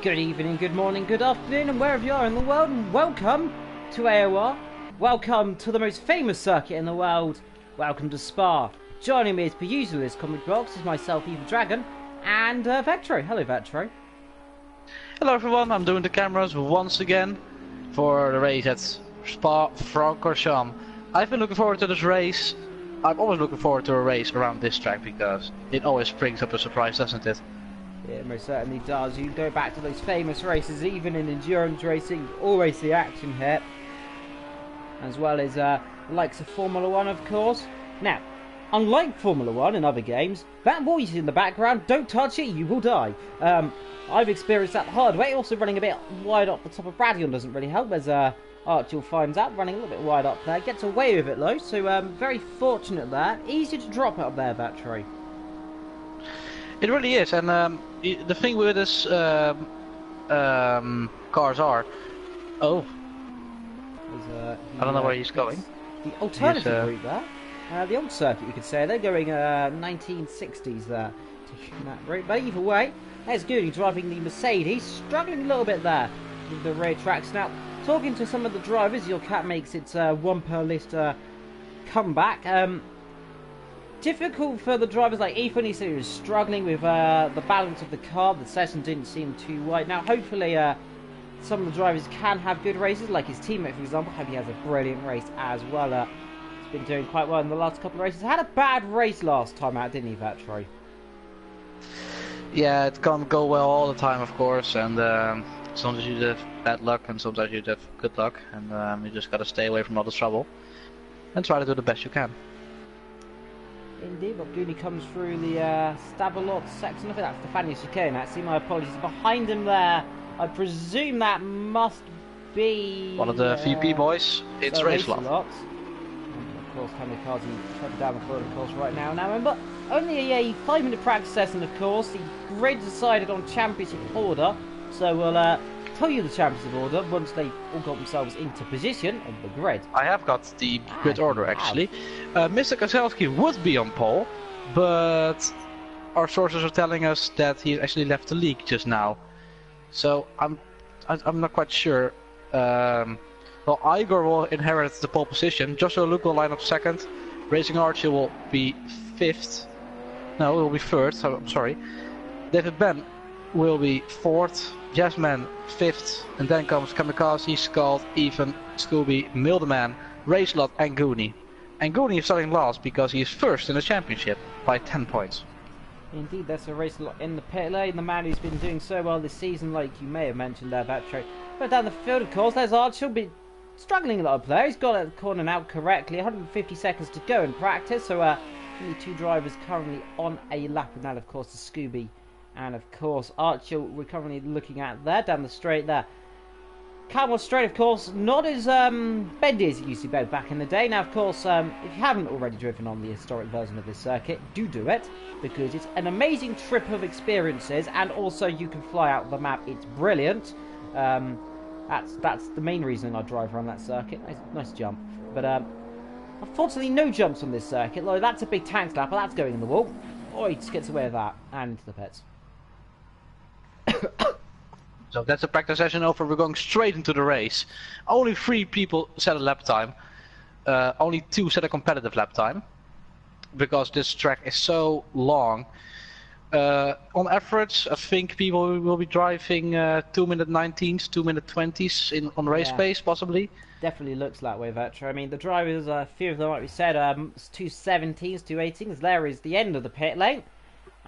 Good evening, good morning, good afternoon, and wherever you are in the world, and welcome to AOR. Welcome to the most famous circuit in the world. Welcome to Spa. Joining me as per usual is Comic Box is myself, Evil Dragon, and Vectro. Hello, Vectro. Hello everyone, I'm doing the cameras once again for the race at Spa-Francorchamps. I've been looking forward to this race. I'm always looking forward to a race around this track because it always brings up a surprise, doesn't it? Yeah, it most certainly does. You go back to those famous races, even in endurance racing, you always see action here. As well as the likes of Formula 1, of course. Now, unlike Formula 1 in other games, that voice in the background, don't touch it, you will die. I've experienced that the hard way. Also running a bit wide up the top of Bradion doesn't really help, as Archil finds out, running a little bit wide up there. Gets away with it though, so very fortunate there. Easy to drop out there, Battery. It really is, and the thing with this cars are... Oh. I don't know where he's going. The alternative route there. The old circuit, you could say. They're going 1960s there, taking that route. But either way, there's Goody driving the Mercedes, struggling a little bit there with the rear tracks. Now, talking to some of the drivers, your cat makes its one per list comeback. Difficult for the drivers like Ethan. He said he was struggling with the balance of the car. The session didn't seem too wide. Now, hopefully, some of the drivers can have good races, like his teammate, for example. Hope he has a brilliant race as well. He's been doing quite well in the last couple of races. Had a bad race last time out, didn't he, Vatry? Yeah, it can't go well all the time, of course, and sometimes you have bad luck and sometimes you have good luck, and you just gotta stay away from all the trouble and try to do the best you can. Indeed, but Goody comes through the Stabalot section. I think that's Stefanius Chicane, actually. My apologies. Behind him there, I presume that must be... one of the VP boys. It's Racelot. Of course, Kamikaze further down the field, of course, right now. Now, remember, only a 5-minute practice session, of course. The grid decided on championship order, so we'll tell you the championship order once they all got themselves into position on the grid. I have got the grid order, actually. Mr. Kazelski would be on pole, but our sources are telling us that he actually left the league just now. So I'm not quite sure. Well, Igor will inherit the pole position. Joshua Luke will line up second. Racing Archie will be 5th. No, it will be 3rd. So I'm sorry. David Ben will be 4th. Jasmine 5th. And then comes Kamikaze, Scald, Ethan, Scooby, Mildeman, Racelot, and Goonie. And Goonie is starting last because he is 1st in the championship by 10 points. Indeed, that's a race in the pit lane. The man who's been doing so well this season, like you may have mentioned there, Batro. But down the field, of course, there's Arch. He'll be struggling a lot up there. He's got the corner out correctly. 150 seconds to go in practice. So, only 2 drivers currently on a lap. And that, of course, is Scooby. And, of course, Archie we're currently looking at there, down the straight there. Camel Straight, of course, not as bendy as it used to be back in the day. Now, of course, if you haven't already driven on the historic version of this circuit, do it, because it's an amazing trip of experiences, and also you can fly out the map. It's brilliant. That's the main reason I drive around that circuit. Nice jump. But unfortunately, no jumps on this circuit. Like, that's a big tank slapper. That's going in the wall. Oh, he just gets away with that, and into the pits. So that's a practice session over. We're going straight into the race. Only 3 people set a lap time. Only 2 set a competitive lap time. Because this track is so long. On average, I think people will be driving 2-minute 19s, 2-minute 20s on race pace, possibly. Definitely looks that way, Vetcher. I mean, the drivers, a few of them, like we said, 217s, 218s. There is the end of the pit lane.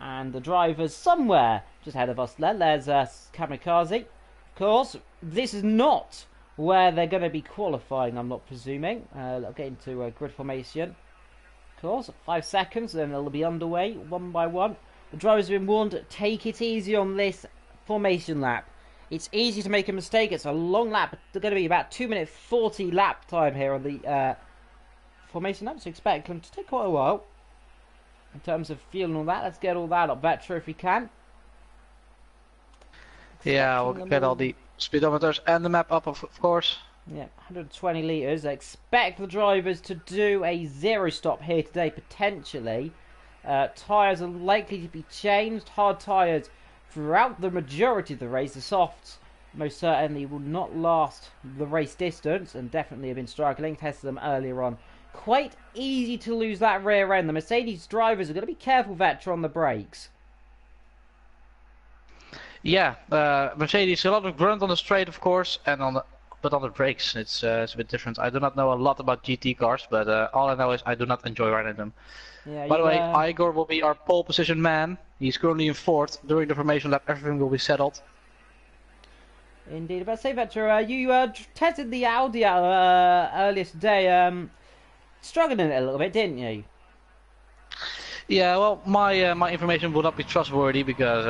And the drivers somewhere just ahead of us there. There's Kamikaze. Of course, this is not where they're going to be qualifying, I'm not presuming. They'll get into a grid formation. Of course, 5 seconds, then they'll be underway one by one. The drivers have been warned, take it easy on this formation lap. It's easy to make a mistake. It's a long lap. They're going to be about 2-minute 40 lap time here on the formation lap, so expect them to take quite a while. In terms of fuel and all that, let's get all that up better if we can. Yeah, we'll get all the speedometers and the map up, of course. Yeah, 120 litres. I expect the drivers to do a 0 stop here today, potentially. Tyres are likely to be changed. Hard tyres throughout the majority of the race. The softs most certainly will not last the race distance and definitely have been struggling. Tested them earlier on. Quite easy to lose that rear end. The Mercedes drivers are going to be careful, Vettel, on the brakes. Yeah, Mercedes, a lot of grunt on the straight, of course, and but on the brakes it's a bit different. I do not know a lot about GT cars, but all I know is I do not enjoy riding them. Yeah, By the way, Igor will be our pole position man. He's currently in fourth. During the formation lap, everything will be settled. Indeed. But say, Vettel, you tested the Audi earlier today, struggling it a little bit, didn't you? Yeah, well, my information will not be trustworthy because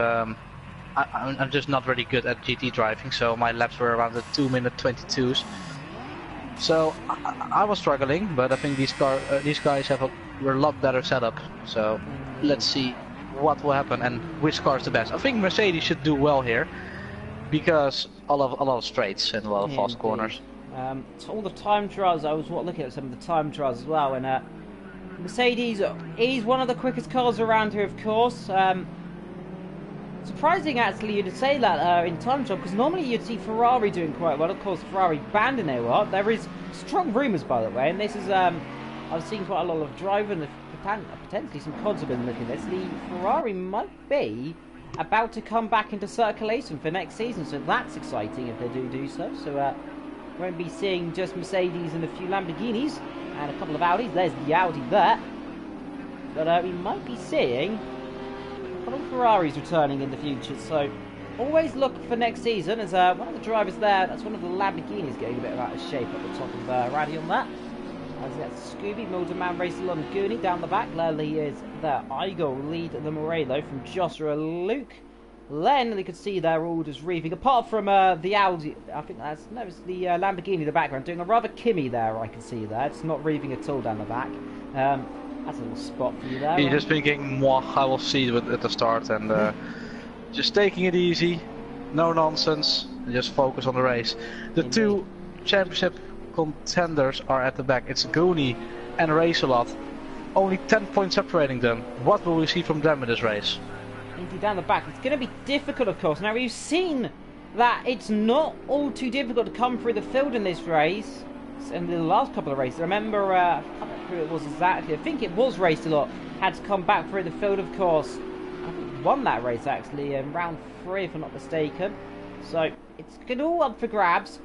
I'm just not very good at GT driving, so my laps were around the 2-minute 22s. So I was struggling, but I think these guys have a lot better setup. So let's see what will happen and which car is the best. I think Mercedes should do well here because a lot of straights and a lot of fast corners. So all the time trials, I was looking at some of the time trials as well, and Mercedes is one of the quickest cars around here, of course. Surprising, actually, you'd say that in time trial, because normally you'd see Ferrari doing quite well. Of course, Ferrari banned in AOR. There is strong rumours, by the way, and this is I've seen quite a lot of driving, potentially some CODs have been looking at this. The Ferrari might be about to come back into circulation for next season, so that's exciting if they do so. So won't be seeing just Mercedes and a few Lamborghinis and a couple of Audis. There's the Audi there, but we might be seeing Ferraris returning in the future, so always look for next season as one of the drivers there. That's one of the Lamborghinis getting a bit out of shape at the top of Radion there. As that's Scooby, Milderman races along Goonie down the back. Lely is there. Igor will lead the Morello from Joshua Luke. Then they could see their orders reeving. Apart from the Audi, I think it's the Lamborghini in the background doing a rather Kimmy there. I can see there. It's not reeving at all down the back. That's a little spot for you there. You're just thinking, moi, I will see it at the start and just taking it easy, no nonsense, and just focus on the race. The two championship contenders are at the back. It's Goonie and Race-A-Lot. Only 10 points separating them. What will we see from them in this race? Indeed, down the back. It's going to be difficult, of course. Now, we've seen that it's not all too difficult to come through the field in this race. In the last couple of races, I remember, I can't remember who it was exactly. I think it was Race-A-Lot. Had to come back through the field, of course. I think won that race, actually, in round 3, if I'm not mistaken. So, it's all up for grabs.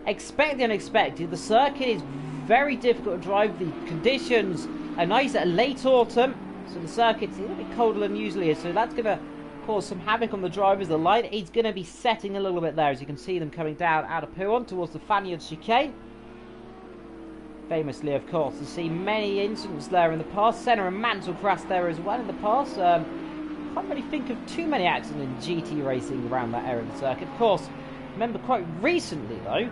Expect the unexpected. The circuit is very difficult to drive. The conditions are nice at late autumn, so the circuit's a little bit colder than usually is, so that's going to cause some havoc on the drivers. The light is going to be setting a little bit there, as you can see them coming down out of Pouron towards the Faniard chicane. Famously, of course, to see many incidents there in the past. Senna and Mansell crashed there as well in the past. Can't really think of too many accidents in GT racing around that area of the circuit. Of course, remember quite recently though,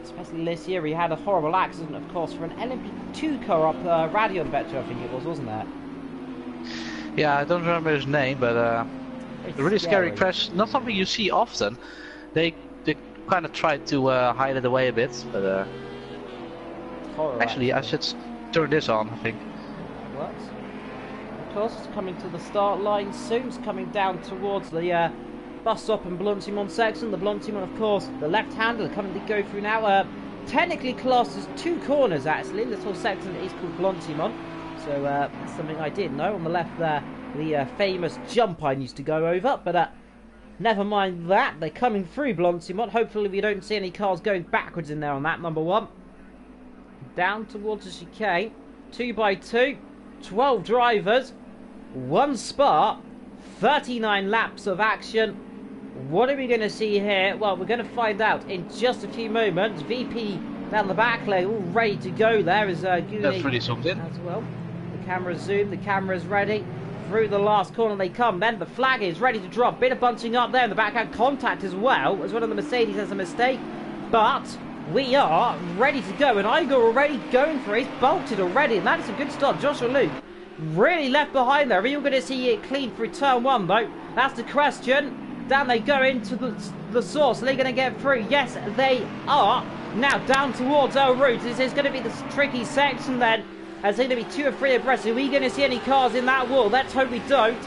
especially this year, he had a horrible accident, of course, for an LMP2 car up Radion Vettel, I think it was, wasn't there? Yeah, I don't remember his name, but a really scary crash. Not something you see often. They kind of tried to hide it away a bit, but actually I should turn this on, I think. That works. Of course, it's coming to the start line soon. It's coming down towards the bus stop in Blantimont section. The Blantimont, of course, the left-hander coming to go through now. Technically classed as 2 corners, actually. This whole section is called Blantimont. So that's something I did know. On the left there, the famous jump I used to go over. But never mind that. They're coming through Blantimont. Hopefully we don't see any cars going backwards in there on that, number 1. Down towards the chicane. 2 by 2. 12 drivers. 1 Spa. 39 laps of action. What are we going to see here? Well, we're going to find out in just a few moments. VP down the back lane, all ready to go there as Goonie. That's really something. As well. The camera's zoomed, the camera's ready. Through the last corner they come. Then the flag is ready to drop. Bit of bunching up there in the backhand contact as well. As one of the Mercedes has a mistake. But we are ready to go. And Igor already going for it. He's bolted already. And that is a good start. Joshua Luke really left behind there. Are you going to see it clean through turn 1 though? That's the question. Down they go into the source. Are they going to get through? Yes, they are. Now down towards El Route. This is going to be the tricky section then. As they're going to be 2 or 3 abreast. Are we going to see any cars in that wall? Let's hope we don't.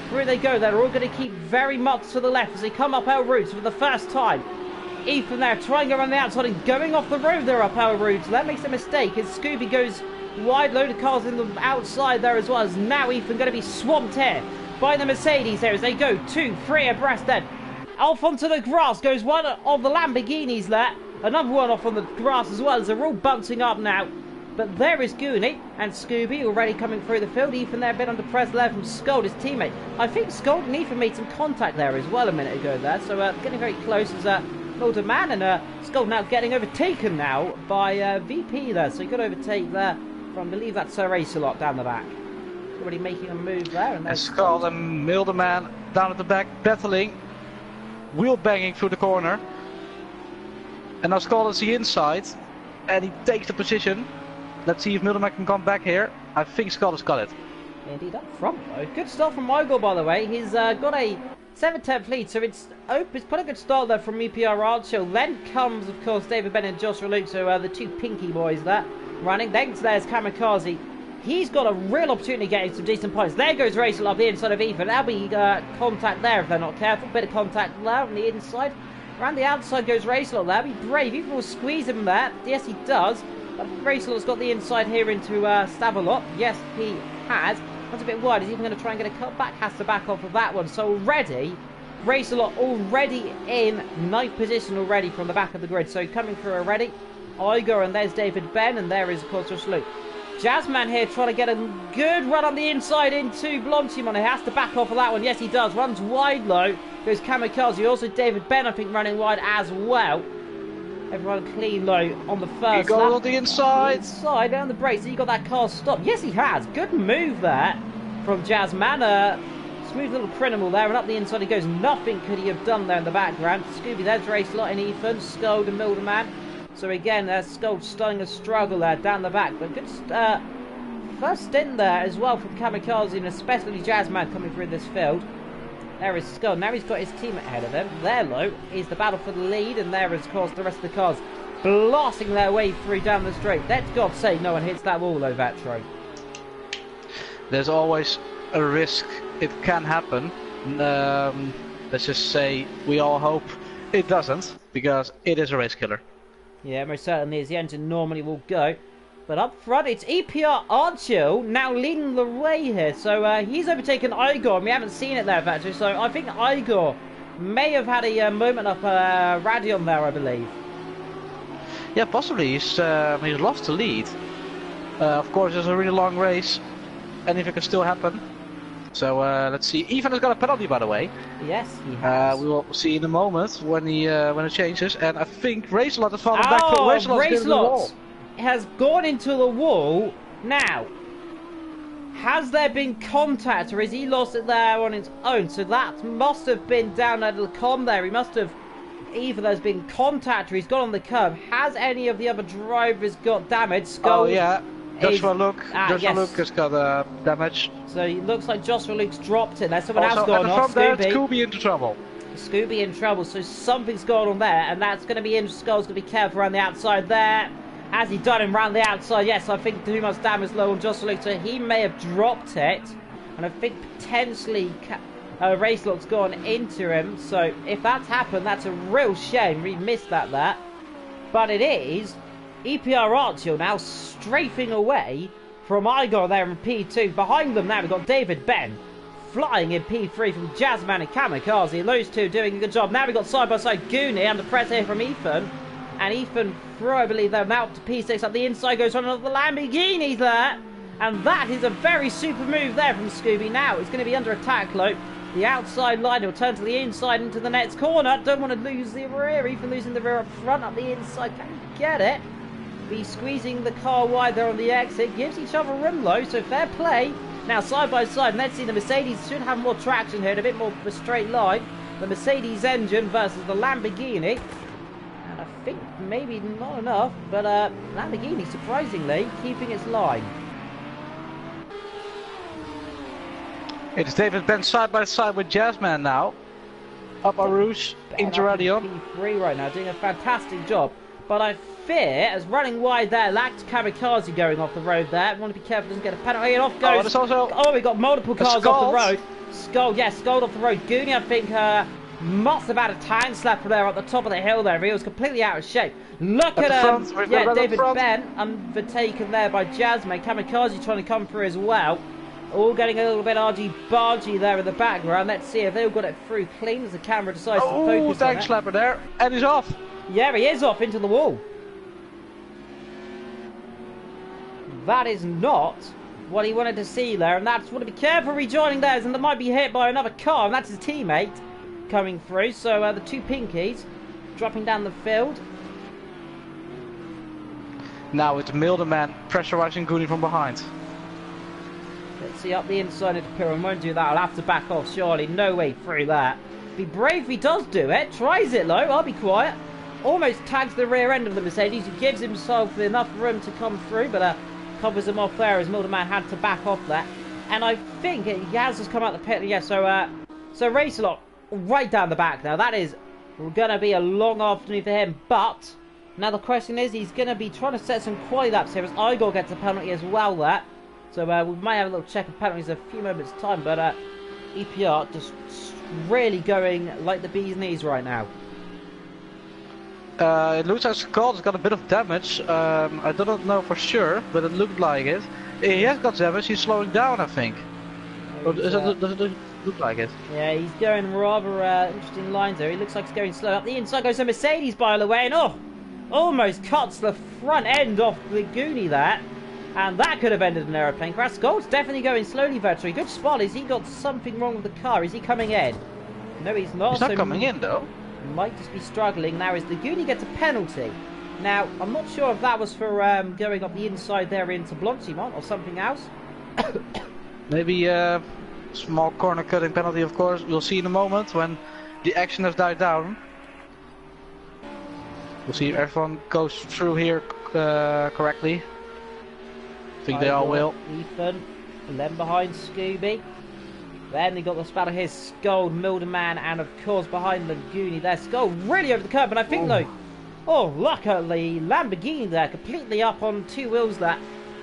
Through they go. They're all going to keep very much to the left as they come up our routes for the first time. Ethan there trying around the outside and going off the road there up our routes. That makes a mistake as Scooby goes wide. Load of cars in the outside there as well. As now Ethan going to be swamped here by the Mercedes there as they go 2, 3 abreast then. Off onto the grass goes one of the Lamborghinis there. Another one off on the grass as well as they're all bouncing up now. But there is Goonie and Scooby already coming through the field. Ethan there a bit under press there from Scold, his teammate. I think Scold and Ethan made some contact there as well a minute ago there. So getting very close as Older Man and Scold now getting overtaken now by VP there. So he got overtake there from, I believe that's Racer-Lot down the back. Already making a move there. And there's Scold and Milderman down at the back battling. Wheel banging through the corner. And now Scold is the inside. And he takes the position. Let's see if Milderman can come back here. I think Scott has got it. Indeed, up front though. Good start from Igor, by the way. He's got a 7-10 lead, so it's quite a good start there from EPR Archill. Then comes, of course, David Bennett and Joshua Luke, so the two pinky boys there running. Then there's Kamikaze. He's got a real opportunity getting some decent points. There goes Rachel up the inside of Ethan. That'll be contact there if they're not careful. Bit of contact there on the inside. Around the outside goes Rachel up there. Be brave. Ethan will squeeze him there. Yes, he does. But Racelot's got the inside here into Stavelot. Yes, he has. That's a bit wide. He's even going to try and get a cut back. Has to back off of that one. So already, Racelot already in 9th position already from the back of the grid. So coming through already. Igor and there's David Ben. And there is, of course, Josh Luke. Jazzman here trying to get a good run on the inside into Blontimon. He has to back off of that one. Yes, he does. Runs wide low. Goes Kamikaze. Also David Ben, I think, running wide as well. Everyone clean low on the first lap. On the inside. Inside, down the brakes. He got that car stopped. Yes, he has. Good move there from Jazzman. Smooth little criminal there. And up the inside he goes. Nothing could he have done there in the background. Scooby, there's Race-Lot and Ethan. Scold and Milderman. So again, Scold starting a struggle there down the back. But good first stint there as well from Kamikaze and especially Jazzman coming through this field. There is Skull. Now he's got his team ahead of him. There, low, is the battle for the lead. And there is, of course, the rest of the cars blasting their way through down the straight. Let God sake no one hits that wall, though, Vatro. There's always a risk. It can happen. Let's just say we all hope it doesn't, because it is a race killer. Yeah, most certainly is. The engine normally will go. But up front, it's EPR Archill now leading the way here. So he's overtaken Igor, and we haven't seen it there, actually. So I think Igor may have had a moment up Radion there, I believe. Yeah, possibly. He's lost the lead. Of course, it's a really long race. Anything can still happen. So let's see. Ethan has got a penalty, by the way. Yes, he has. We will see in a moment when it changes. And I think Racelot has fallen back. Racelot has gone into the wall. Now, has there been contact, or has he lost it there on his own? So that must have been down at the com there. He must have, either there's been contact or he's gone on the curb. Has any of the other drivers got damage? Skull yeah, Joshua Luke has got damage. So it looks like Joshua Luke's dropped it there. Someone also, else gone off. Scooby into trouble. Scooby in trouble. So something's going on there, and that's going to be in. Skull's going to be careful around the outside there. Has he done him round the outside? Yes, I think too much damage low on Joshua Luke, so he may have dropped it. And I think potentially Racelot's gone into him. So if that's happened, that's a real shame. We missed that there. But it is EPR Archill now strafing away from Igor there in P2. Behind them now we've got David Ben flying in P3 from Jazzman and Kamikaze. Those two doing a good job. Now we've got side by side Goonie under pressure here from Ethan. And Ethan through, I believe, them out to P6 up the inside, goes on another Lamborghini there. And that is a very super move there from Scooby. Now it's going to be under attack, low. The outside line, he'll turn to the inside into the next corner. Don't want to lose the rear, Ethan losing the rear up front, up the inside. Can he get it? Be squeezing the car wide there on the exit. Gives each other room, low, so fair play. Now side by side, and let's see, the Mercedes should have more traction here, and a bit more of a straight line. The Mercedes engine versus the Lamborghini. I think maybe not enough, but Lamborghini, surprisingly, keeping its line. It's David Ben side by side with Jazzman now. Up our Rouge, into Radion. P3 right now, doing a fantastic job. But I fear, as running wide there, lacked Kamikaze going off the road there. I want to be careful, doesn't get a penalty. And off goes. Also we got multiple cars off the road. Skull, yes, Skull off the road. Goonie, I think, must have had a time slapper there at the top of the hill there. He was completely out of shape. Look at yeah, David Ben overtaken there by Jasmine. Kamikaze trying to come through as well. All getting a little bit argy-bargy there in the background. Let's see if they've got it through clean as the camera decides to focus on it. Tag slapper there, and he's off. Yeah, he is off into the wall. That is not what he wanted to see there, and that's want to be careful rejoining theirs, and they might be hit by another car, and that's his teammate coming through. So the two pinkies dropping down the field. Now it's Mildeman pressurizing Goonie from behind. Let's see, up the inside of the pyramid. Won't do that. I'll have to back off, surely. No way through that. Be brave if he does do it. Tries it low. I'll be quiet. Almost tags the rear end of the Mercedes. He gives himself enough room to come through, but covers him off there as Mildeman had to back off there. And I think he has just come out the pit. Yeah, so Racelot right down the back now. That is going to be a long afternoon for him. But now the question is, he's going to be trying to set some quality laps here as Igor gets a penalty as well there. So we might have a little check of penalties in a few moments time. But EPR just really going like the bee's knees right now. It looks like Scott's got a bit of damage. I don't know for sure, but it looked like it. He has got damage. He's slowing down, I think. Or does it look like it? Yeah, he's going rather interesting lines there. He looks like he's going slow. Up the inside goes a Mercedes, by the way, and almost cuts the front end off the Goonie there. And that could have ended an aeroplane crash. Scott's definitely going slowly, Vetri. Good spot. Is he got something wrong with the car? Is he coming in? No, he's not. He's not coming in, though. Might just be struggling now as the Goonie gets a penalty. Now, I'm not sure if that was for going up the inside there into Blanchimont or something else. Maybe a small corner cutting penalty, of course. We'll see in a moment when the action has died down. We'll see if everyone goes through here correctly. I think they all will. Ethan, and then behind Scooby. Then they got the spat of his Skull, Mildeman, and of course behind the Goonie there. Skull really over the curb, and I think though, luckily Lamborghini there, completely up on two wheels there.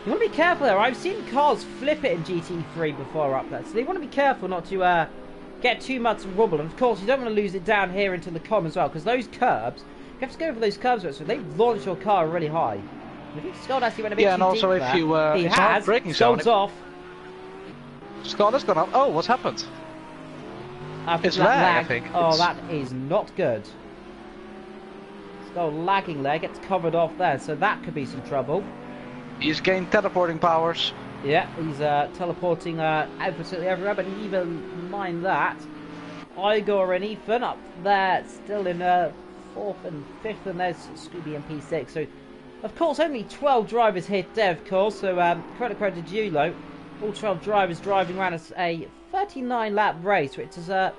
You want to be careful there. I've seen cars flip it in GT3 before up there, so they want to be careful not to get too much wobble. And of course, you don't want to lose it down here into the com as well, because those curbs, you have to go over those curbs, so they launch your car really high. I think Skull actually went a bit too and also deep if you he has braking Skull's off. Skull has gone up. Oh, what's happened? It's lag, I think. Oh, that is not good. Skull lagging there, gets covered off there, so that could be some trouble. He's gained teleporting powers. Yeah, he's teleporting absolutely everywhere, but even mind that, Igor and Ethan up there still in 4th and 5th, and there's Scooby and P6. So, of course, only 12 drivers hit there, of course, so credit to Julo. All 12 drivers driving around a 39-lap race, which is, I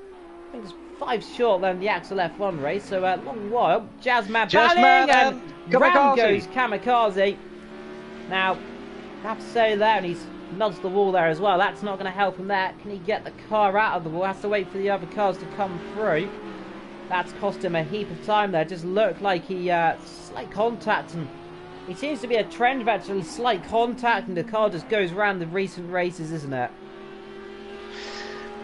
think it's 5 short than the Axel F1 race, so a long while. Jazzman battling, and round goes Kamikaze. Now, I have to say there, and he's nudged the wall there as well. That's not going to help him there. Can he get the car out of the wall? Has to wait for the other cars to come through. That's cost him a heap of time there. Just looked like he slight contact, and it seems to be a trend of actually slight contact, and the car just goes around the recent races, isn't it?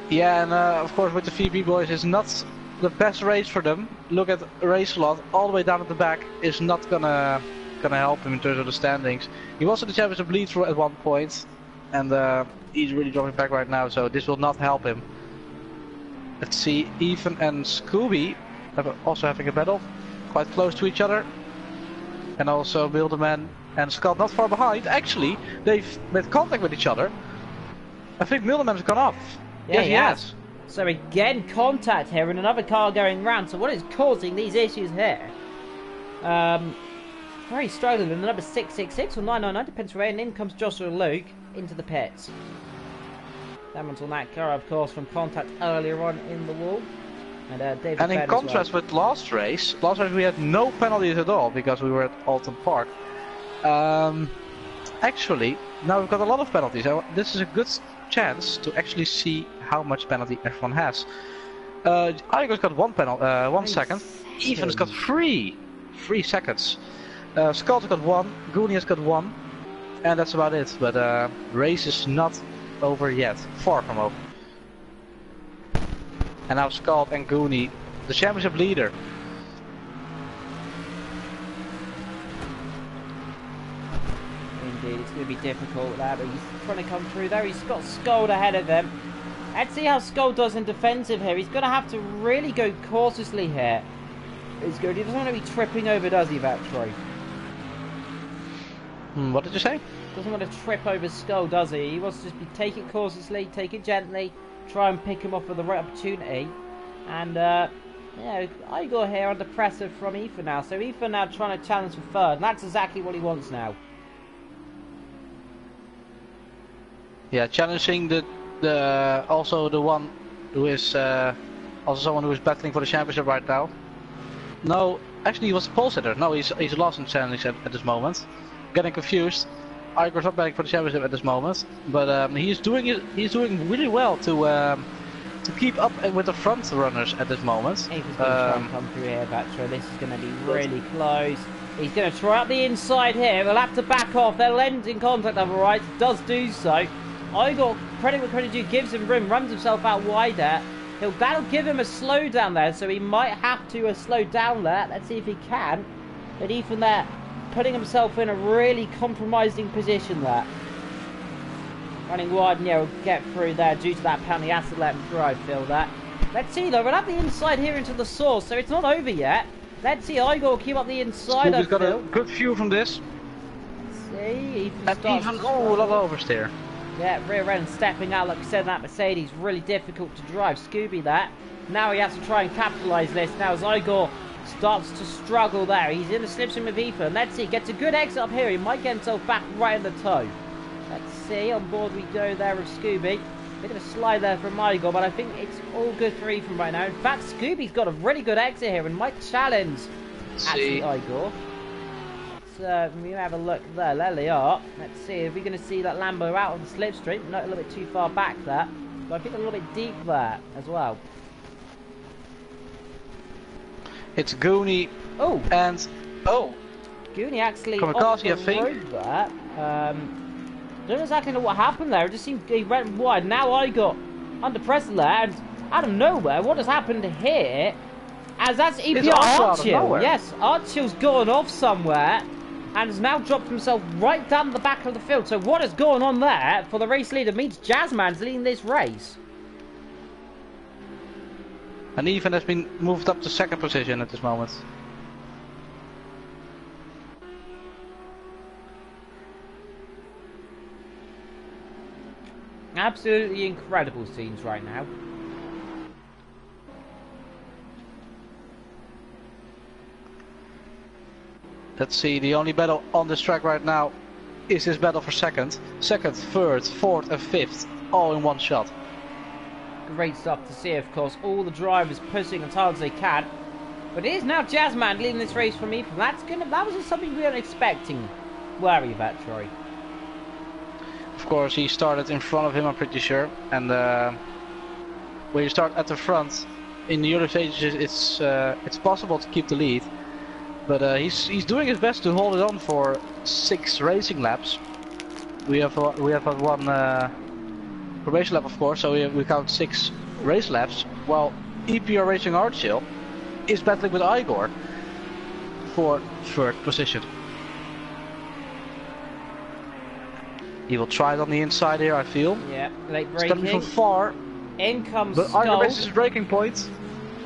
Yeah, and of course with the VB boys, it's not the best race for them. Look at Racelot all the way down at the back. Is not gonna help him in terms of the standings. He was in the championship lead through at one point, and he's really dropping back right now, so this will not help him. Let's see, Ethan and Scooby also having a battle, quite close to each other. And also Mildeman and Scott not far behind. Actually, they've made contact with each other. I think Mildeman's gone off. Yeah, yes, he has. So again, contact here and another car going round. So what is causing these issues here? Very struggling. And the number 666 or 999 depends where. And in comes Joshua Luke into the pits. Damage on that car, of course, from contact earlier on in the wall. And in contrast with last race we had no penalties at all because we were at Alton Park. Actually, now we've got a lot of penalties. This is a good chance to actually see how much penalty everyone has. Igor's got 1 second. Ethan's got 3 seconds. Scott's got 1. Goonie has got 1. And that's about it. But race is not over yet. Far from over. And now Scott and Goonie, the championship leader. Indeed, it's going to be difficult there, but he's trying to come through there. He's got Skull ahead of him. Let's see how Skull does in defensive here. He's going to have to really go cautiously here. He's good. He doesn't want to be tripping over, does he, Vetri? What did you say? Doesn't want to trip over Skull, does he? He wants to just take it cautiously, take it gently, try and pick him up for the right opportunity. And, yeah, Igor here under pressure from Ethan now. So Ethan now trying to challenge for third, and that's exactly what he wants now. Yeah, challenging the also the one who is also someone who is battling for the championship right now. No, actually he was the pole sitter. No, he's lost in challenge at this moment. Getting confused. Igor's not battling for the championship at this moment, but he's doing really well to keep up with the front runners at this moment. Ethan's going to try and come through here, Batra. This is going to be really close. He's going to try up the inside here. He'll have to back off. They'll end in contact otherwise. Does do so. Igor, credit where credit due, gives him room, runs himself out wide there. That'll give him a slowdown there, so he might have to slow down there. Let's see if he can. But Ethan there, putting himself in a really compromising position there. Running wide, and yeah, we'll get through there due to that penalty. He has to let him through, I feel that. Let's see though, we'll have the inside here into the source, so it's not over yet. Let's see, Igor will keep up the inside. He's got a good view from this. Let's see, Ethan, oh, a lot of oversteer. Yeah, rear end stepping out, like I said, that Mercedes, really difficult to drive. Scooby that. Now he has to try and capitalise this. Now as Igor starts to struggle there, he's in the slipstream with Ethan. Let's see, gets a good exit up here. He might get himself back right in the toe. Let's see, on board we go there with Scooby. Bit of a slide there from Igor, but I think it's all good for Ethan right now. In fact, Scooby's got a really good exit here and might challenge actually Igor. Let's have a look there. There they are. Let's see if we're going to see that Lambo out on the slipstream. Not a little bit too far back there, but I think a little bit deep there as well. It's Goonie. Oh, and Goonie actually off the road there. Don't know exactly what happened there. It just seemed he went wide. Now I got under pressure there, and out of nowhere, what has happened here? As that's EPR Archill. Yes, Archill's gone off somewhere and has now dropped himself right down the back of the field. So what has gone on there for the race leader means Jazzman's leading this race. And Ethan has been moved up to second position at this moment. Absolutely incredible scenes right now. Let's see, the only battle on this track right now is this battle for second. Second, third, fourth and fifth, all in one shot. Great stuff to see, of course. All the drivers pushing as hard as they can. But it is now Jazzman leading this race from Ethan. That was something we weren't expecting, were we, Troy? Of course, he started in front of him, I'm pretty sure. And when you start at the front, in the early stages, it's possible to keep the lead. But he's doing his best to hold it on for 6 racing laps. We have one probation lap, of course, so we count 6 race laps. While EPR Racing Archill is battling with Igor for third position. He will try it on the inside here, I feel. Yeah, late braking. It's coming from far. In comes But Skull. Igor misses his braking point.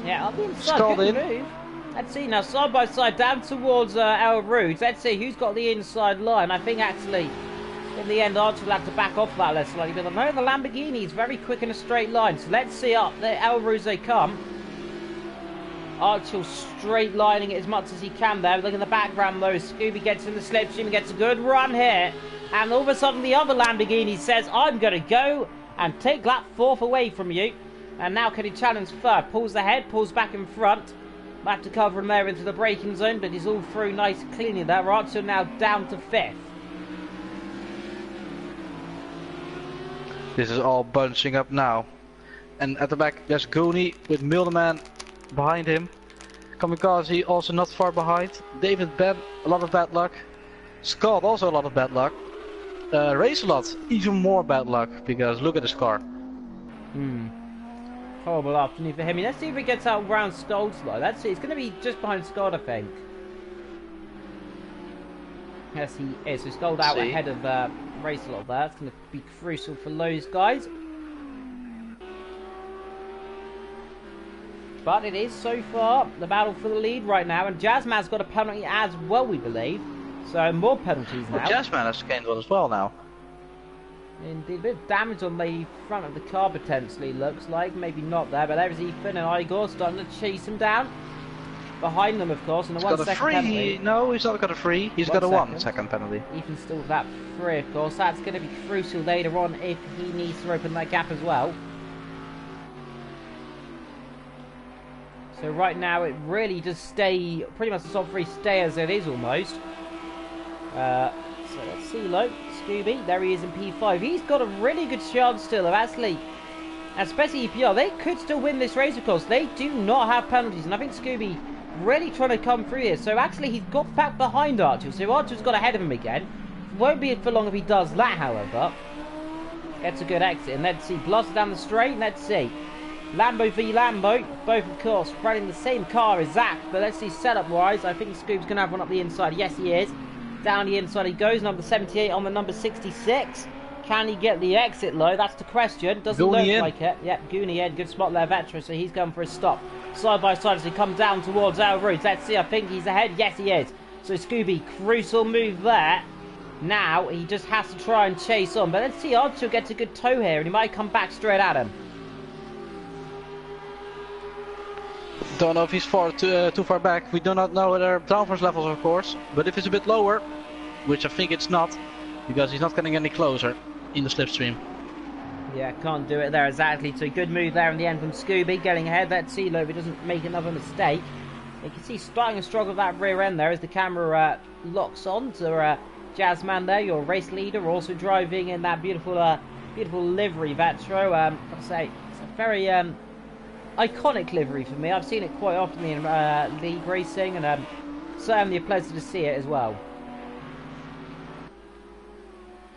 Yeah, on the inside. Good move. Let's see now, side by side, down towards our route. Let's see who's got the inside line. I think actually, in the end, Archie will have to back off that less slightly. But I know the Lamborghini is very quick in a straight line. So let's see up the El Routes they come. Archie straight lining it as much as he can there. Look in the background though, Scooby gets in the slipstream, gets a good run here. And all of a sudden the other Lamborghini says, I'm going to go and take lap 4th away from you. And now can he challenge third? Pulls ahead, pulls back in front. Back to cover him there into the braking zone, but he's all through nice and cleanly there. Archie now down to 5th. This is all bunching up now. And at the back there's Goonie with Mildeman behind him. Kamikaze also not far behind. David Ben, a lot of bad luck. Scott also a lot of bad luck. Race a lot, even more bad luck, because look at this car. horrible afternoon for him. Let's see if he gets out around Scold's though. Let's see. It's going to be just behind Scold, I think. Yes, he is. So Scold out ahead of Race a lot there. It's going to be crucial for those guys. But it is so far the battle for the lead right now, and Jazzman's got a penalty as well, we believe. So more penalties now. Well, Jazzman has gained one as well now. Indeed, a bit of damage on the front of the car potentially, looks like. Maybe not there, but there's Ethan and Igor starting to chase him down. Behind them, of course, and a 1 second penalty. No, he's not got a free. He's got a 1 second penalty. Ethan's still with that free, of course. That's going to be crucial later on if he needs to open that gap as well. So right now it really does stay, pretty much the top 3 stay as it is almost. So let's see, Scooby, there he is in P5. He's got a really good chance still of actually, especially EPR, they could still win this race, of course. They do not have penalties, and I think Scooby really trying to come through here. So actually he's got back behind Archer, so Archer's got ahead of him again. Won't be for long if he does that, however. Gets a good exit, and let's see, blasted down the straight, let's see. Lambo v Lambo, both of course running the same car as Zach, but let's see setup wise, I think Scoob's going to have one up the inside. Yes, he is. Down the inside he goes, number 78 on the number 66. Can he get the exit low? That's the question. Doesn't look like it. Yep, Goonie in, good spot there, Vetro, so he's going for a stop. Side by side as he comes down towards our route. Let's see, I think he's ahead. Yes, he is. So Scooby, crucial move there. Now he just has to try and chase on, but let's see, Archer gets a good toe here, and he might come back straight at him. Don't know if he's too far back. We do not know their downforce levels, of course. But if it's a bit lower, which I think it's not, because he's not getting any closer in the slipstream. Yeah, can't do it there exactly. So good move there in the end from Scooby, getting ahead. Let's see though if he doesn't make another mistake. You can see starting to struggle with that rear end there as the camera locks on to Jazzman there, your race leader, also driving in that beautiful livery, Vetro. I'll say it's a very iconic livery for me. I've seen it quite often in league racing, and certainly a pleasure to see it as well.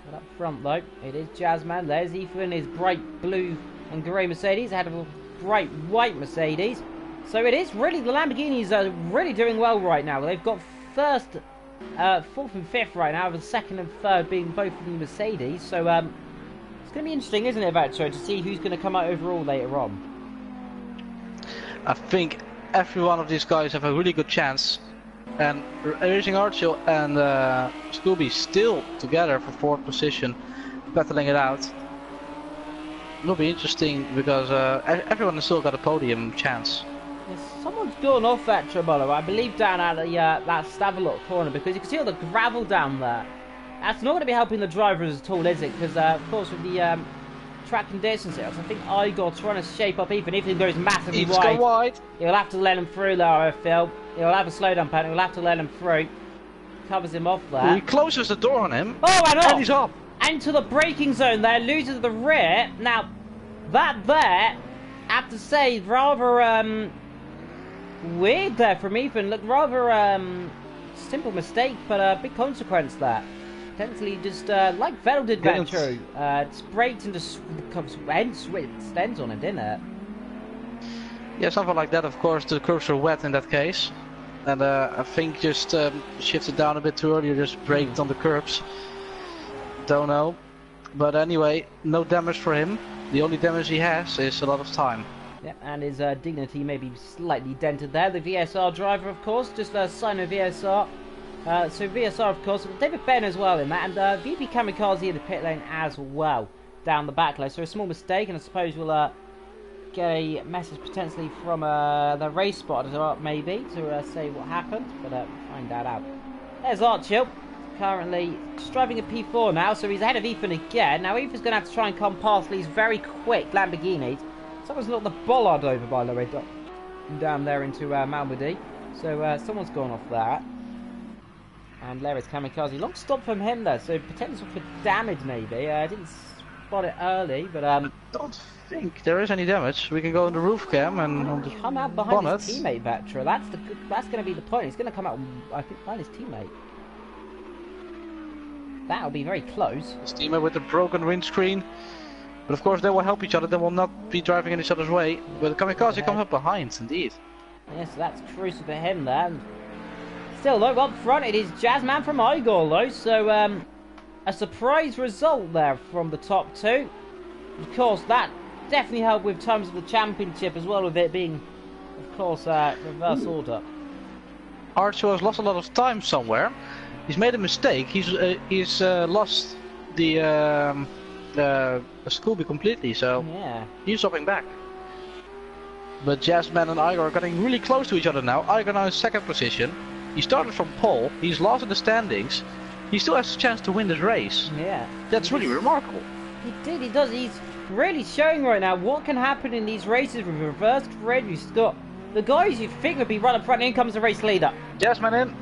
But up front though, it is Jazzman. There's Ethan, his bright blue and grey Mercedes ahead of a bright white Mercedes. So it is really, the Lamborghinis are really doing well right now. They've got first, fourth and fifth right now, with the second and third being both of the Mercedes. So it's going to be interesting, isn't it, Vetro, to see who's going to come out overall later on. I think every one of these guys have a really good chance, and Racing Archer and Scooby still together for 4th position, battling it out. It'll be interesting because everyone has still got a podium chance. Yes, someone's gone off that Tremolo, I believe, down at the, that Stavelot corner, because you can see all the gravel down there. That's not going to be helping the drivers at all, is it? Because of course with the track conditions, I think Igor trying to shape up Ethan. Ethan goes massively wide. He'll have to let him through there, I feel. He'll have a slowdown penalty. He'll have to let him through. Covers him off there. Well, he closes the door on him. Oh, and he's up. Into the braking zone there, loses the rear. Now, that there, I have to say, rather weird there from Ethan. Look, rather simple mistake, but a big consequence there. Potentially just like Vettel did that true. It's braked and just extends on it, didn't it? Yeah, something like that. Of course, the curbs are wet in that case, and I think just shifted down a bit too early, just braked on the curbs. Don't know, but anyway, no damage for him. The only damage he has is a lot of time. Yeah, and his dignity may be slightly dented there. The VSR driver, of course, just a sign of VSR. So VSR, of course, David Ben as well in that, and VP Kamikaze in the pit lane as well, down the back lane. So a small mistake, and I suppose we'll get a message potentially from the race spot as well, maybe, to say what happened, but find that out. There's Archil, currently just driving a P4 now, so he's ahead of Ethan again. Now Ethan's going to have to try and come past these very quick Lamborghinis. Someone's knocked the bollard over by Loreto down there into Malmedy, so someone's gone off that. And there is Kamikaze. Long stop from him there, so potential for damage maybe. I didn't spot it early, but I don't think there is any damage. We can go on the roof cam and on the come out behind bonnet. His teammate, Vetra. That's going to be the point. He's going to come out, I think, behind his teammate. That'll be very close. His teammate with the broken windscreen. But of course they will help each other, they will not be driving in each other's way. But Kamikaze comes up behind, indeed. Yes, that's crucial for him there. Still though, up front it is Jazzman from Igor though, so a surprise result there from the top two. Of course that definitely helped with terms of the championship as well, with it being, of course, reverse order. Archer has lost a lot of time somewhere. He's made a mistake. He's lost the Scooby completely, so yeah, he's dropping back. But Jazzman and Igor are getting really close to each other now. Igor now in second position. He started from pole. He's lost in the standings. He still has a chance to win this race. Yeah, that's really remarkable. He does. He's really showing right now what can happen in these races with reversed grid. You've got the guys you think would be right up front. In comes the race leader. Jazzman in.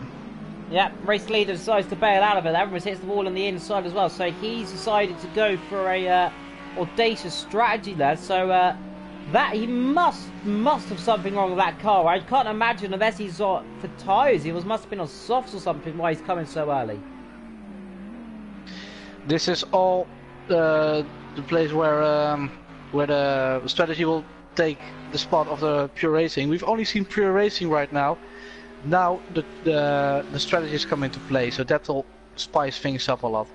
Yeah, race leader decides to bail out of it. Everyone hits the wall on the inside as well. So he's decided to go for a audacious strategy there. So that he must have something wrong with that car. I can't imagine, unless he's for tyres. He must have been on softs or something. Why he's coming so early. This is all the place where the strategy will take the spot of the pure racing. We've only seen pure racing right now. Now the strategy is coming into play, so that'll spice things up a lot.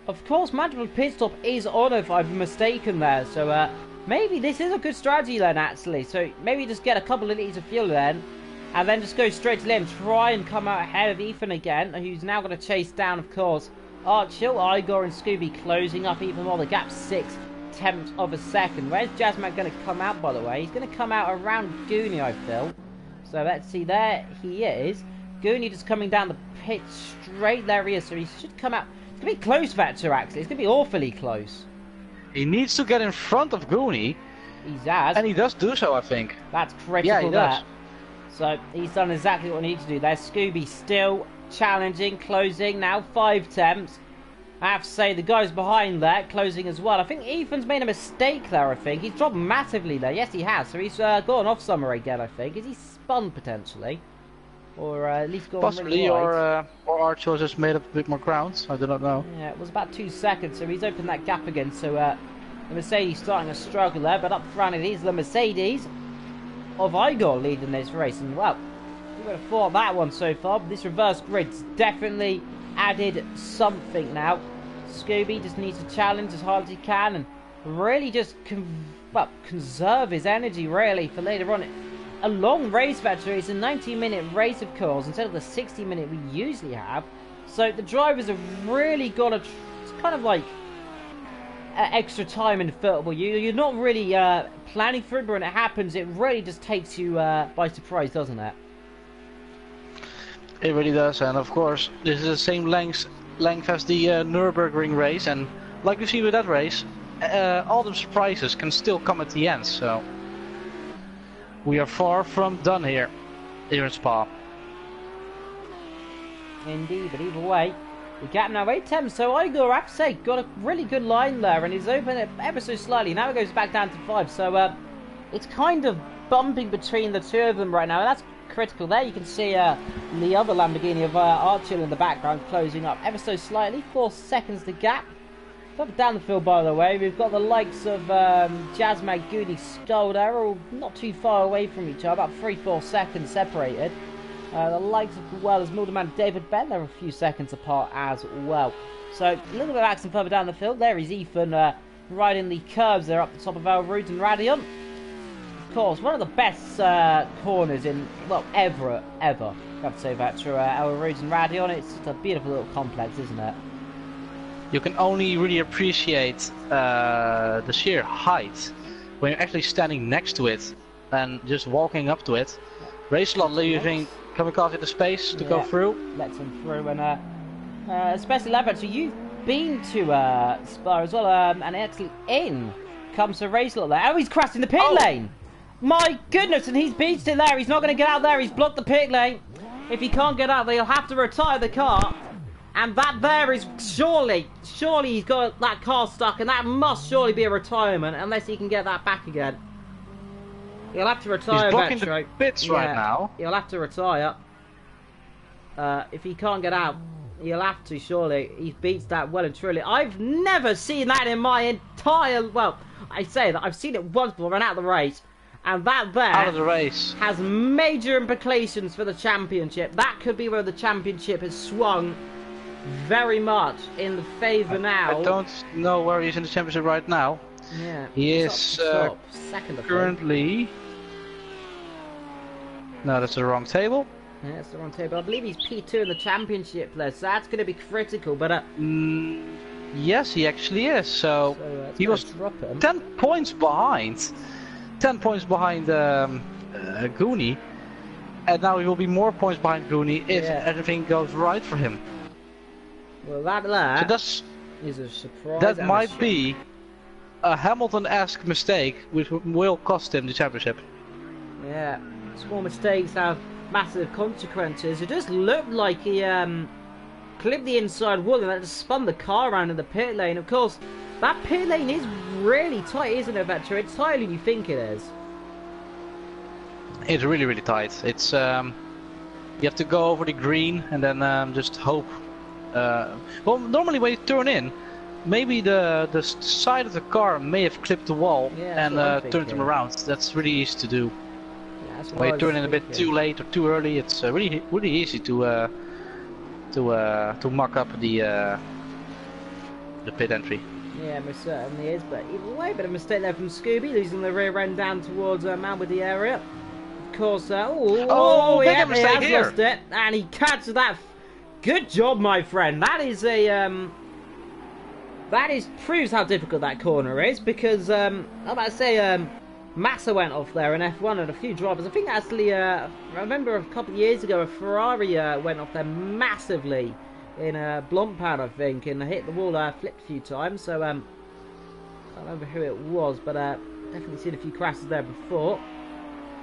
Of course, management pit stop is on if I'm mistaken there, so maybe this is a good strategy then actually. So maybe just get a couple of litres of fuel then, and then just go straight to them, try and come out ahead of Ethan again, who's now going to chase down, of course, Archil, Igor and Scooby closing up even more. The gap's 6/10 of a second. Where's Jazzman going to come out, by the way? He's going to come out around Goonie, I feel. So let's see, there he is. Goonie just coming down the pit straight. There he is, so he should come out. It's going to be close, Vetcher, actually. It's going to be awfully close. He needs to get in front of Goonie. He has. And he does do so, I think. That's critical, yeah, he does. So he's done exactly what he needs to do there. Scooby still challenging, closing, now 5 attempts. I have to say, the guys behind there closing as well. I think Ethan's made a mistake there, I think. He's dropped massively there. Yes, he has. So he's gone off somewhere again, I think. Is he spun, potentially? Or at least gone possibly, really wide? or Archer just made up a bit more ground. I do not know. Yeah, it was about 2 seconds, so he's opened that gap again. So the Mercedes starting to struggle there. But up front it is the Mercedes of Igor leading this race. And, well, we would have thought that one so far, but this reverse grid's definitely added something now. Scooby just needs to challenge as hard as he can and really just conserve his energy really for later on. A long race, Vetcher. It's a 90-minute race, of course, instead of the 60-minute we usually have. So the drivers have really got to, it's kind of like extra time in football. You're not really planning for it, but when it happens, it really just takes you by surprise, doesn't it? It really does, and of course, this is the same length as the Nürburgring race, and like you see with that race, all the surprises can still come at the end, so we are far from done here in Spa. Indeed, but either way, the gap now 8 attempts, so Igor, I have to say, got a really good line there, and he's opened it ever so slightly. Now it goes back down to 5, so it's kind of bumping between the two of them right now, and that's critical there. You can see the other Lamborghini of Archil in the background closing up ever so slightly. 4 seconds the gap. Up down the field, by the way, we've got the likes of Jazzman, Goody, Skull there, all not too far away from each other, about 3-4 seconds separated. The likes of, well, as Milderman, David Ben, they're a few seconds apart as well. So a little bit of action further down the field. There is Ethan riding the curves there up the top of our route and Radion. Of course, one of the best corners in, well, ever. I have to say that through our route and Radion. It's just a beautiful little complex, isn't it? You can only really appreciate the sheer height when you're actually standing next to it and just walking up to it. Racelot leaving Kamikaze the space to go through. Lets him through, and especially Laboratory, you've been to Spa as well, and actually in comes the Racelot there. Oh, he's crashed in the pit lane! My goodness, and he's beached it there. He's not going to get out there. He's blocked the pit lane. If he can't get out, they'll have to retire the car. And that there is surely he's got that car stuck, and that must surely be a retirement unless he can get that back again. He'll have to retire. He's blocking the pits right now. He'll have to retire. If he can't get out, he'll have to, surely. He beats that well and truly. I've never seen that in my entire, well, I say that I've seen it once before, run out of the race, and that there Out of the race. has major implications for the championship. That could be where the championship has swung very much in the favour now. I don't know where he is in the championship right now. Yeah, He is second, I think. currently... No, that's the wrong table. Yeah, that's the wrong table. I believe he's P2 in the championship there, so that's going to be critical. But yes, he actually is. So he was 10 points behind. 10 points behind Goonie. And now he will be more points behind Goonie if everything goes right for him. Well, that so is a surprise. That might be a Hamilton-esque mistake, which will cost him the championship. Yeah, small mistakes have massive consequences. It just looked like he clipped the inside wall and that just spun the car around in the pit lane. Of course, that pit lane is really tight, isn't it, Vetcher? It's tighter than you think it is. It's really, really tight. It's you have to go over the green and then just hope. Well, normally when you turn in, maybe the side of the car may have clipped the wall and turned them around. That's really easy to do. Yeah, when you turn in a bit too late or too early, it's really easy to muck up the pit entry. Yeah, most certainly is. But either way, bit of mistake there from Scooby, losing the rear end down towards Malwood area. Of course, big yeah, mistake he here. has lost it, and he catches that. Good job, my friend. That is a proves how difficult that corner is, because I'm about to say Massa went off there in F1 and a few drivers. I think actually I remember a couple of years ago a Ferrari went off there massively in Blancpain, I think, and hit the wall, flipped a few times. So I can't remember who it was, but definitely seen a few crashes there before.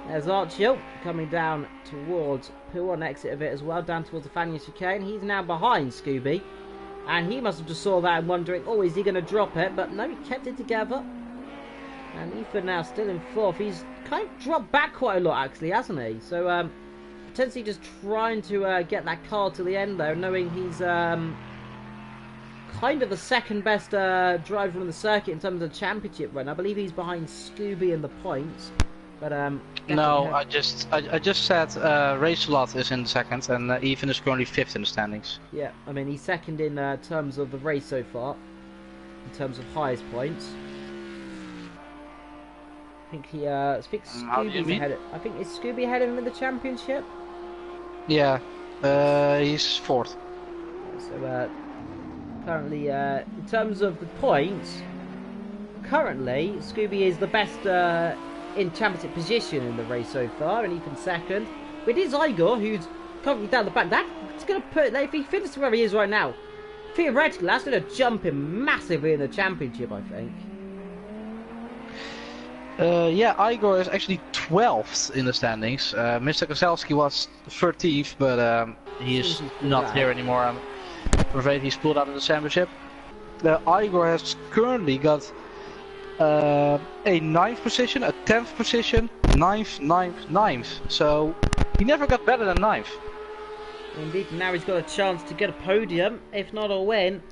There's Archie coming down towards P1 exit of it as well, down towards the Fania chicane. He's now behind Scooby, and he must have just saw that and wondering, oh, is he going to drop it? But no, he kept it together. And Ethan now still in fourth. He's kind of dropped back quite a lot, actually, hasn't he? So potentially just trying to get that car to the end there, knowing he's kind of the second best driver on the circuit in terms of the championship run. I believe he's behind Scooby in the points. But no, I just said Racelot is in second, and Ethan is currently fifth in the standings. Yeah, I mean he's second in terms of the race so far, in terms of highest points. I think Scooby's ahead. I think is Scooby ahead of him in the championship. Yeah, he's fourth. So currently, in terms of the points, currently Scooby is the best. In championship position in the race so far, and even second. But it is Igor who's currently down the back. That's going to put, if he finishes where he is right now, theoretically that's going to jump him massively in the championship, I think. Yeah, Igor is actually 12th in the standings. Mr. Kozelski was 13th, but he is not here anymore. I'm afraid he's pulled out of the championship. Igor has currently got a 9th position, a 10th position, 9th. So he never got better than 9th. Indeed, now he's got a chance to get a podium, if not a win.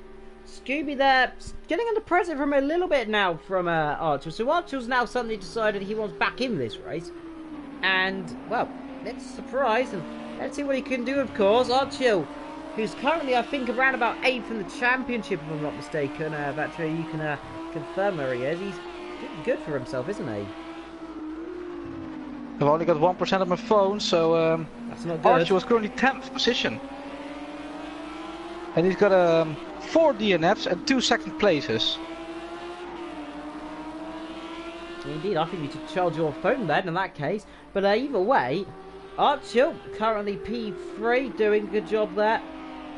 Scooby there, getting under pressure from a little bit now from Archer. So Archer's now suddenly decided he wants back in this race. And, well, let's surprise and let's see what he can do, of course. Archer, who's currently, I think, around about 8th in the championship, if I'm not mistaken. Actually, you can confirm where he is. He's doing good for himself, isn't he? I've only got 1% of my phone, so that's not good. Archie was currently 10th position. And he's got 4 DNFs and 2 second places. Indeed, I think you should charge your phone then in that case. But either way, Archie currently P3, doing a good job there.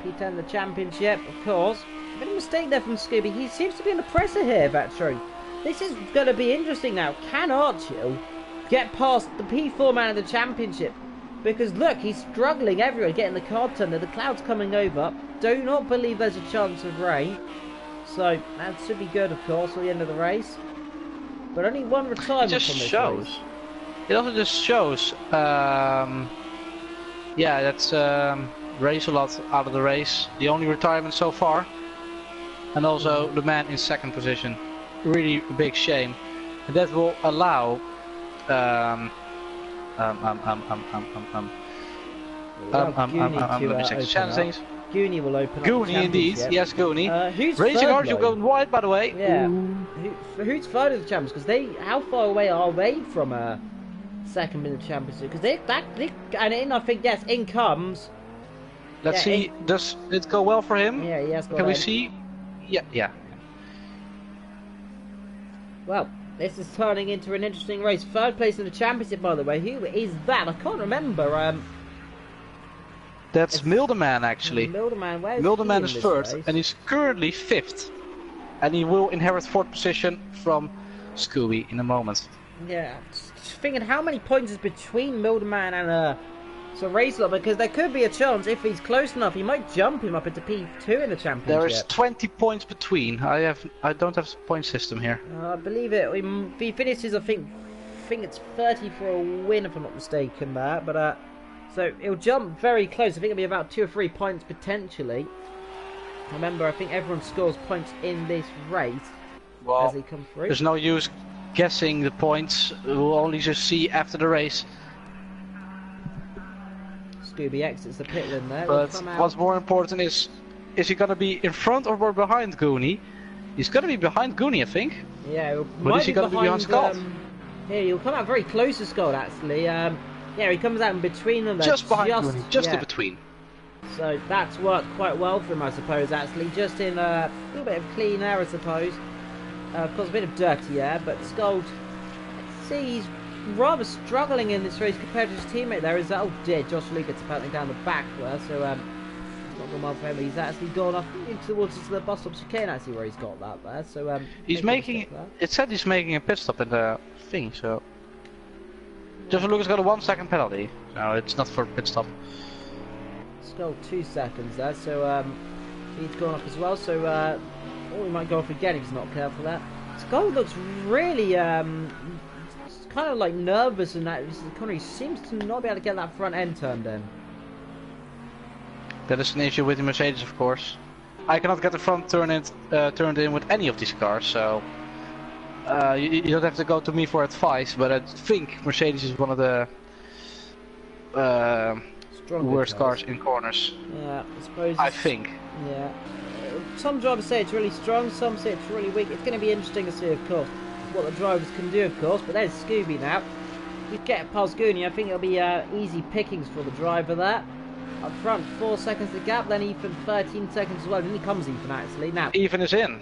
P10 the championship, of course. A bit of a mistake there from Scooby. He seems to be under pressure here, that's true. This is going to be interesting now. Can Archie get past the P4 man of the championship? Because look, he's struggling everywhere, getting the car turned. The cloud's coming over. Do not believe there's a chance of rain. So that should be good, of course, at the end of the race. But only one retirement from this race. It also just shows, yeah, that's race a lot out of the race. The only retirement so far. And also the man in second position. Really a big shame. that will allow Goonie will open up. Goonie indeed, yes, Goonie. Who's Racing third, Orange will go wide, by the way. Yeah. Who's third of the champions? Because how far away are they from second in the championship? Because I think yes, in comes. Let's see. Does it go well for him? Yeah, he has got. Can we see? Yeah. Well, this is turning into an interesting race. Third place in the championship, by the way. Who is that? I can't remember. That's Mildeman, actually. Mildeman, where's Mildeman he is third, race? and he's currently 5th. And he will inherit 4th position from Scooby in a moment. Yeah, just thinking how many points is between Mildeman and Racelot, because there could be a chance if he's close enough, he might jump him up into P2 in the championship. There is 20 points between. I don't have a point system here. I believe it. If he finishes, I think it's 30 for a win, if I'm not mistaken. But so he'll jump very close. I think it'll be about 2 or 3 points potentially. Remember, I think everyone scores points in this race as they come through. There's no use guessing the points. We'll only just see after the race. Scooby exits the pit lane there. But what's more important is he gonna be in front or behind Goonie? He's gonna be behind Goonie, I think. Yeah, but is he gonna be behind Scott? Yeah, he'll come out very close to Scott actually. Yeah, he comes out in between them. Just behind Goonie, just in between. So that's worked quite well for him, I suppose. Actually, just in a little bit of clean air, I suppose. Of course, a bit of dirty air, but Scott, let's see, he's rather struggling in this race compared to his teammate there. Oh dear, Josh Lee gets apparently down the back there, so it's not going well for him. He's actually gone off towards the bus stop chicane, actually, where he's got that there. So he's making. It said he's making a pit stop in the thing, so Josh Lucas got a 1 second penalty. No, it's not for pit stop. Skull 2 seconds there, so he's gone up as well. So he might go off again if he's not careful there. Skull looks really kind of like nervous, and that he seems to not be able to get that front end turned in. That is an issue with the Mercedes, of course. I cannot get the front turned in with any of these cars, so you don't have to go to me for advice. But I think Mercedes is one of the worst cars in corners. Yeah, I suppose. I think. Yeah. Some drivers say it's really strong, some say it's really weak. It's going to be interesting to see, of course, what the drivers can do, of course. But there's Scooby now. We get past Goonie. I think it'll be easy pickings for the driver there. Up front, 4 seconds the gap. Then Ethan, 13 seconds as well. Then he comes Ethan actually. Now Ethan is in.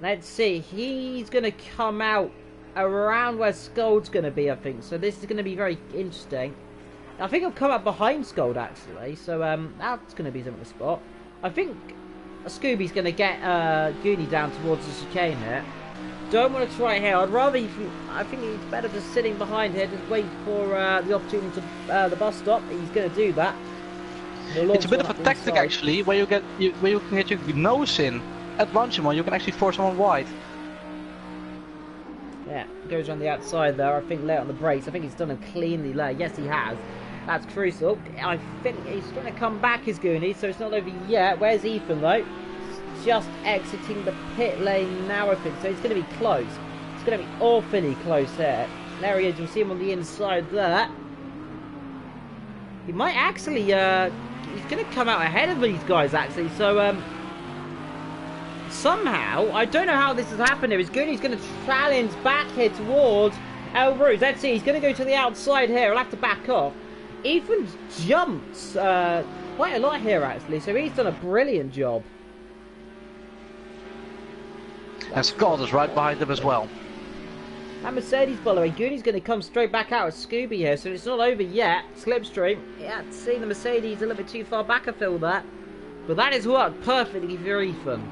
Let's see. He's going to come out around where Scold's going to be, I think. So this is going to be very interesting. I think he'll come up behind Scold actually. So that's going to be something to spot. I think Scooby's going to get Goonie down towards the chicane here. Don't want to try it here. I'd rather. I think he's better just sitting behind here, just wait for the opportunity to the bus stop. He's going to do that. It's a bit of a tactic actually, where you can get your nose in at launching one. You can actually force someone wide. Yeah, goes around the outside there. I think late on the brakes. I think he's done it cleanly there. Yes, he has. That's crucial. I think he's going to come back as Goonie, so it's not over yet. Where's Ethan though? Just exiting the pit lane now, I think. So it's going to be close. It's going to be awfully close here. There he is. You'll see him on the inside there. He might actually. He's going to come out ahead of these guys actually. So somehow, I don't know how this has happened here. Is Goonie's going to challenge back here towards El Rouge. Let's see. He's going to go to the outside here. He'll have to back off. Ethan's jumped quite a lot here actually. So he's done a brilliant job. And Scott is right behind them as well. And Mercedes, by the way, Goonie's going to come straight back out with Scooby here, so it's not over yet. Slipstream, yeah, seeing the Mercedes a little bit too far back, I feel that. But that has worked perfectly for Ethan.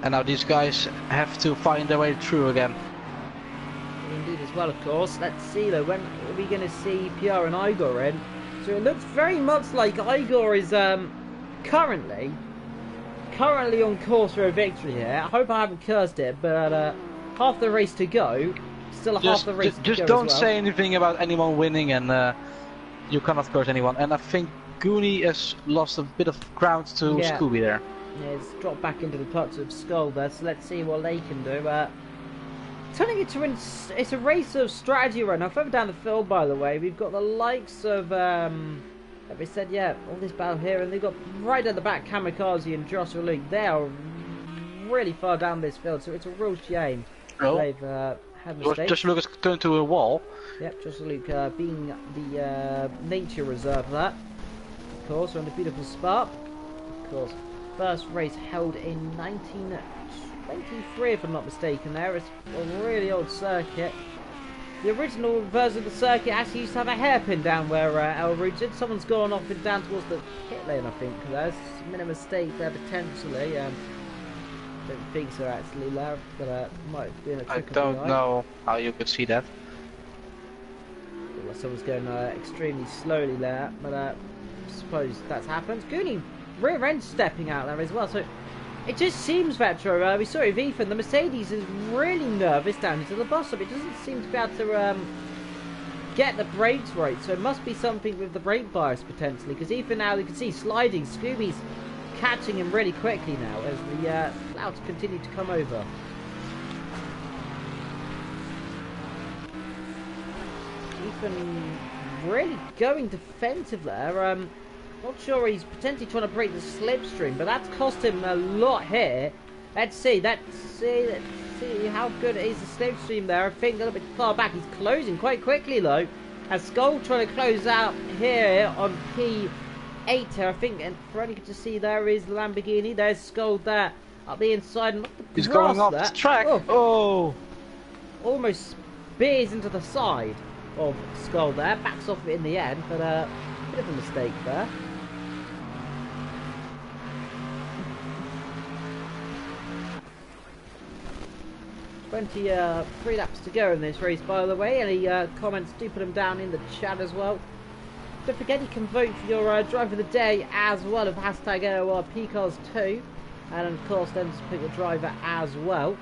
And now these guys have to find their way through again. Indeed as well, of course. Let's see though, when are we going to see Pierre and Igor in? So it looks very much like Igor is currently on course for a victory here. I hope I haven't cursed it, but half the race to go. Still half the race to go. Just don't say anything about anyone winning, and you cannot curse anyone. And I think Goonie has lost a bit of ground to Scooby there. Yeah, it's dropped back into the clutch of Skull there, so let's see what they can do. turning it to it's a race of strategy right now. Further down the field, by the way, we've got the likes of like we said, yeah, all this battle here, and they've got right at the back Kamikaze and Joshua Luke. They are really far down this field, so it's a real shame they've had mistakes. Joshua Luke has turned to a wall. Yep, Joshua Luke being the nature reserve there. Of course, we're on the beautiful Spa. Of course, first race held in 1923, if I'm not mistaken. There, it's a really old circuit. The original version of the circuit actually used to have a hairpin down where El Rouge did. Someone's gone off and down towards the pit lane, I think. There's been a mistake there potentially. Don't think so actually, Larry, but might have been a trick of the eye. I don't know how you could see that. Well, someone's going extremely slowly there, but I suppose that's happened. Goonie rear end stepping out there as well, so it just seems, Vetro, we saw it with Ethan, the Mercedes is really nervous down into the bus stop. It doesn't seem to be able to get the brakes right, so it must be something with the brake bias potentially, because Ethan now, you can see sliding, Scooby's catching him really quickly now as the clouds continue to come over. Ethan really going defensive there. Not sure he's potentially trying to break the slipstream, but that's cost him a lot here. Let's see how good is the slipstream there. I think a little bit far back. He's closing quite quickly though. As Skull trying to close out here on P8 here, I think, and for only to see there is the Lamborghini. There's Skull there up the inside. And he's going off the track. Oh! Almost spears into the side of Skull there. Backs off it in the end, but a bit of a mistake there. Three laps to go in this race, by the way. Any comments, do put them down in the chat as well. Don't forget you can vote for your driver of the day as well of hashtag AOR PCars2, and of course then just pick your driver as well.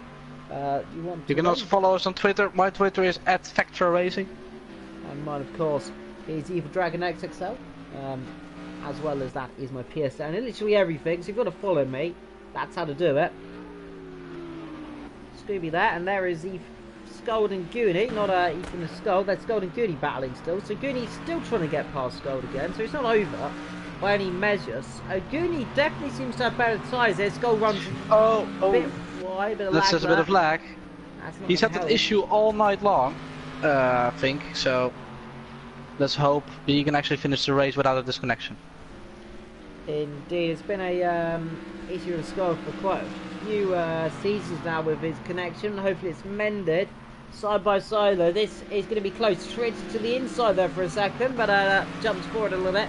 You can also follow us on Twitter. My Twitter is @FactorRacing. And mine, of course, is Evil Dragon XXL. As well as that is my PSN. And literally everything, so you've got to follow me. That's how to do it. Scooby there, and there is Scold and Goonie, not Ethan and Scold. They're Scold and Goonie battling still. So Goonie's still trying to get past Scold again, so it's not over by any measures. Goonie definitely seems to have better tyres there. Scold runs a bit wide, but that's just a bit of lag. He's had that issue all night long, I think, so let's hope he can actually finish the race without a disconnection. Indeed, it's been a issue with Skull for quite a few seasons now with his connection. Hopefully it's mended. Side by side though, this is going to be close. Straight to the inside there for a second, but jumps forward a little bit.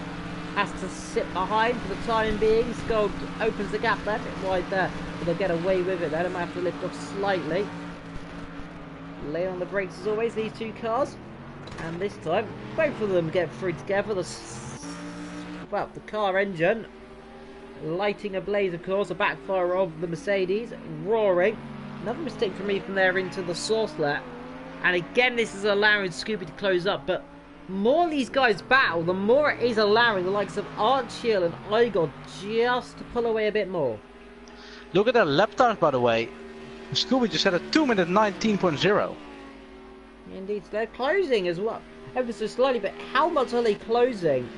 Has to sit behind for the time being. Skull opens the gap there, a bit wide there, but they'll get away with it there. They might have to lift off slightly. Lay on the brakes as always, these two cars. And this time, both of them get through together. The car engine lighting ablaze, of course, a backfire of the Mercedes, roaring. Another mistake from Ethan there into the source lap. And again, this is allowing Scooby to close up, but more these guys battle, the more it is allowing the likes of Archiel and Igor just to pull away a bit more. Look at their lap times, by the way. Scooby just had a 2-minute 19.0. Indeed, they're closing as well. Ever so slightly, but how much are they closing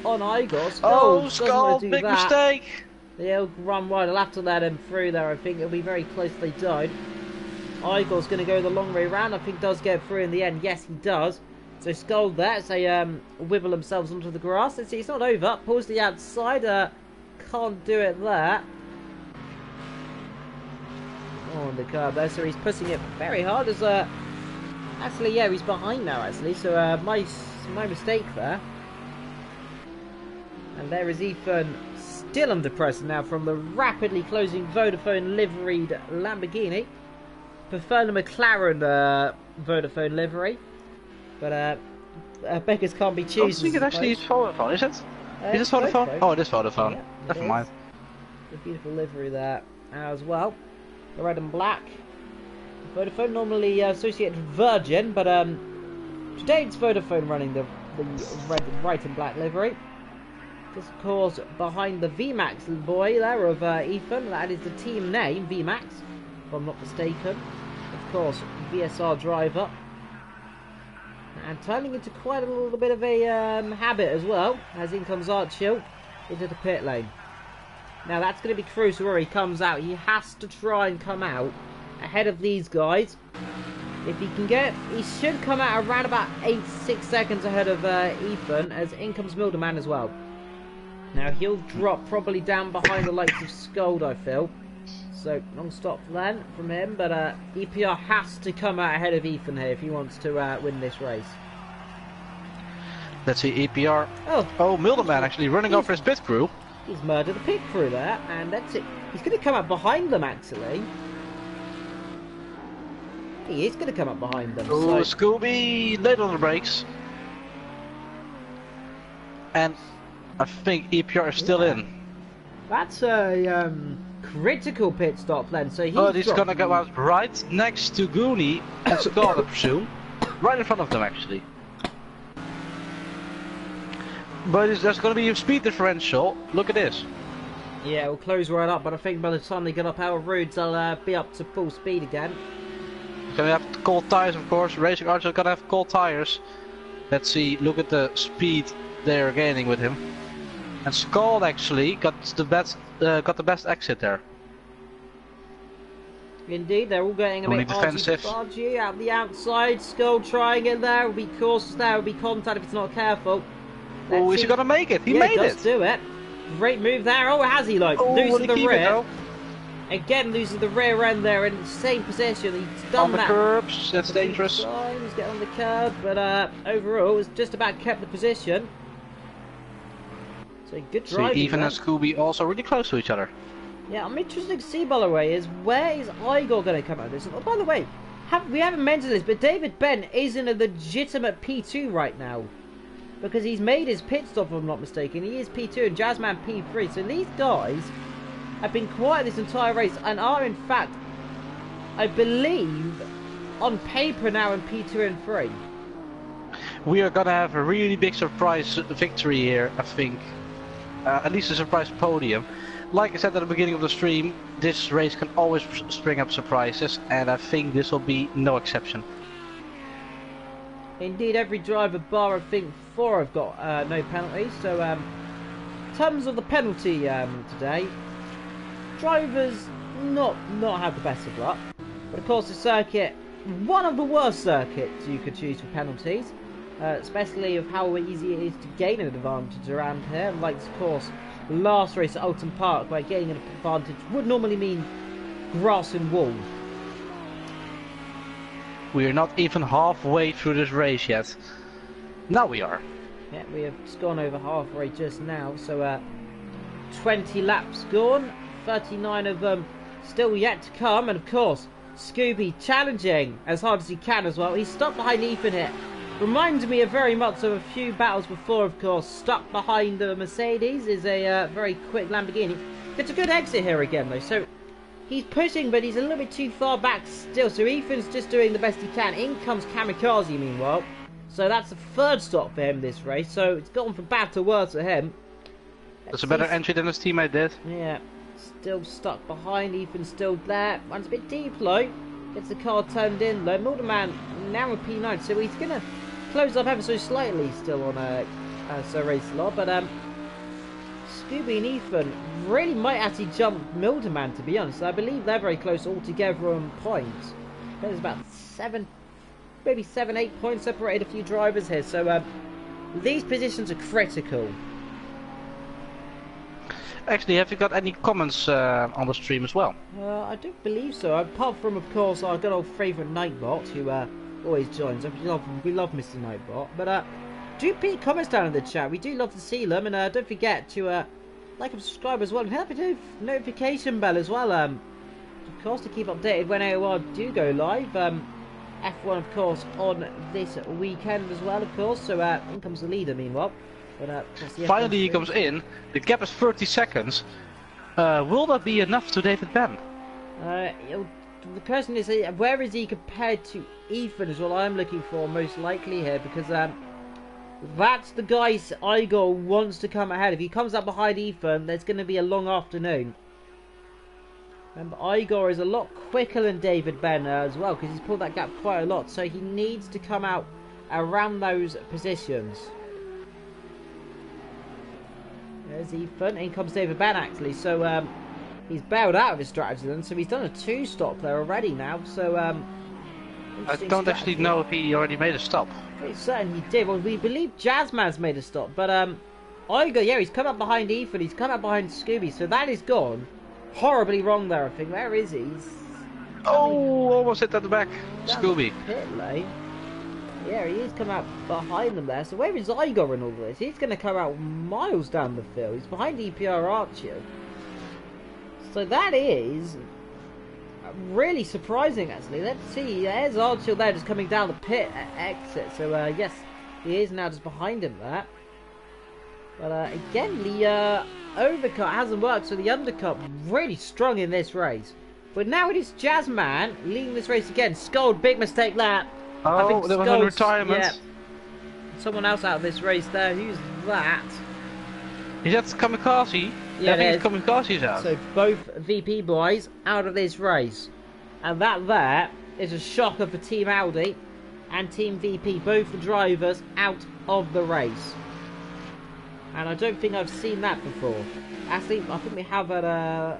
on Igor? Skull, big mistake! They'll run wide. I'll have to let him through there. I think it'll be very close if they don't. Igor's going to go the long way round. I think does get through in the end. Yes, he does. So Skull there, so they wibble themselves onto the grass. Let's see, it's not over. Pulls the outside. Can't do it there. On the curb there, so he's pushing it very hard. As actually, yeah, he's behind now. Actually, so my mistake there. And there is Ethan still under pressure now from the rapidly closing Vodafone liveried Lamborghini. Prefer the McLaren Vodafone livery, but beggars can't be choosers. I think it actually is Vodafone, is it? Is this Vodafone? Oh, it is Vodafone. Yeah, never mind. The beautiful livery there as well. The red and black. Vodafone normally associated with Virgin, but today it's Vodafone running the red, white and black livery. Just of course behind the VMAX boy there of Ethan. That is the team name, VMAX, if I'm not mistaken. of course, VSR driver. And turning into quite a little bit of a habit as well, as in comes Archil into the pit lane. Now that's going to be crucial where he comes out. He has to try and come out ahead of these guys. If he can get, he should come out around about 6 seconds ahead of Ethan, as in comes Milderman as well. Now he'll drop probably down behind the likes of Scold, I feel. So long stop then from him, but EPR has to come out ahead of Ethan here if he wants to win this race. Let's see, EPR. Oh, Milderman actually running over his pit crew. He's murdered the pit crew there, and that's it. He's going to come up behind them actually. He is going to come up behind them. Oh, so Scooby late on the brakes. And I think EPR is still in. That's a critical pit stop then. So he's going to go out right next to Goonie and Scott, I presume. Right in front of them actually. But there's going to be a speed differential. Look at this. Yeah, we'll close right up, but I think by the time they get up our roads, they'll be up to full speed again. Gonna have cold tires, of course. Racing Archer gonna have cold tires. Let's see. Look at the speed they're gaining with him. And Scald actually got the best exit there. Indeed, they're all getting a bit defensive. argy out the outside. Skull trying it there. Will be cautious there. Will be contact if it's not careful. Oh, is he gonna make it? He made it. Do it. Great move there. Oh, has he like losing the rear? Again, losing the rear end there in the same position. He's done that. On the curbs, that's dangerous. He's getting on the curb, but overall, it's just about kept the position. So good driving. See, Ethan and Scooby also really close to each other. Yeah, I'm interested to see, by the way, is where is Igor going to come out of this? Oh, by the way, we haven't mentioned this, but David Ben is in a legitimate P2 right now. Because he's made his pit stop, if I'm not mistaken. He is P2 and Jazzman P3. So these guys have been quiet this entire race and are in fact, I believe, on paper now in P2 and 3. We are gonna have a really big surprise victory here, I think. At least a surprise podium. Like I said at the beginning of the stream, this race can always spring up surprises, and I think this will be no exception. Indeed, every driver bar, I think 4 have got no penalties. So in terms of the penalty today, drivers not have the best of luck, but of course the circuit, one of the worst circuits you could choose for penalties, especially of how easy it is to gain an advantage around here. Like of course last race at Alton Park, where gaining an advantage would normally mean grass and wall. We are not even halfway through this race yet. Now we are. Yeah, we have just gone over halfway just now, so 20 laps gone. 39 of them still yet to come, and of course Scooby challenging as hard as he can as well. He's stuck behind Ethan here. Reminds me of very much of a few battles before, of course. Stuck behind the Mercedes is a very quick Lamborghini. It's a good exit here again though, so he's pushing, but he's a little bit too far back still, so Ethan's just doing the best he can. In comes Kamikaze meanwhile, so that's the 3rd stop for him this race, so it's gone from bad to worse for him. That's a better entry than his teammate did. Yeah. Still stuck behind, Ethan's still there. Runs a bit deep low. Gets the car turned in low. Milderman now with P9, so he's going to close up ever so slightly still on Sir Race Lot. But Scooby and Ethan really might actually jump Milderman, to be honest. I believe they're very close altogether on points. There's about 7-8 points separated a few drivers here. So these positions are critical. Actually, have you got any comments on the stream as well? I don't believe so. Apart from, of course, our good old favourite Nightbot, who always joins us. We love Mr. Nightbot. But do put comments down in the chat. We do love to see them. And don't forget to like and subscribe as well. And hit the notification bell as well. Of course, to keep updated when AOR do go live. F1, of course, on this weekend as well, of course. So in comes the leader, meanwhile. But, finally he comes in, the gap is 30 seconds. Will that be enough to David Ben? The question is, where is he compared to Ethan is what I'm looking for most likely here, because that's the guy Igor wants to come ahead. If he comes up behind Ethan, there's going to be a long afternoon. Remember, Igor is a lot quicker than David Ben as well, because he's pulled that gap quite a lot, so he needs to come out around those positions. There's Ethan, in comes David Ben actually, so he's bailed out of his strategy then, so he's done a 2-stop there already now, so I don't actually know if he already made a stop. Pretty certain he did. Well, we believe Jazzman's made a stop, but Igor, yeah, he's come up behind Ethan, he's come up behind Scooby, so that is gone horribly wrong there, I think. Where is he? Oh, almost hit at the back. Scooby. Pit lane. Yeah, he is come out behind them there. So where is Igor in all this? He's going to come out miles down the field. He's behind EPR Archer. So that is really surprising, actually. Let's see. There's Archer there just coming down the pit exit. So, yes, he is now just behind him there. But, again, the overcut hasn't worked. So the undercut really strong in this race. But now it is Jazzman leading this race again. Scold, big mistake there. Oh, there was a retirement. Yeah. Someone else out of this race there. Who's that? Is that Kamikaze? Yeah, I think it's Kamikaze's out. So both VP boys out of this race. And that there is a shocker for Team Audi and Team VP. Both the drivers out of the race. And I don't think I've seen that before. Actually, I think we have at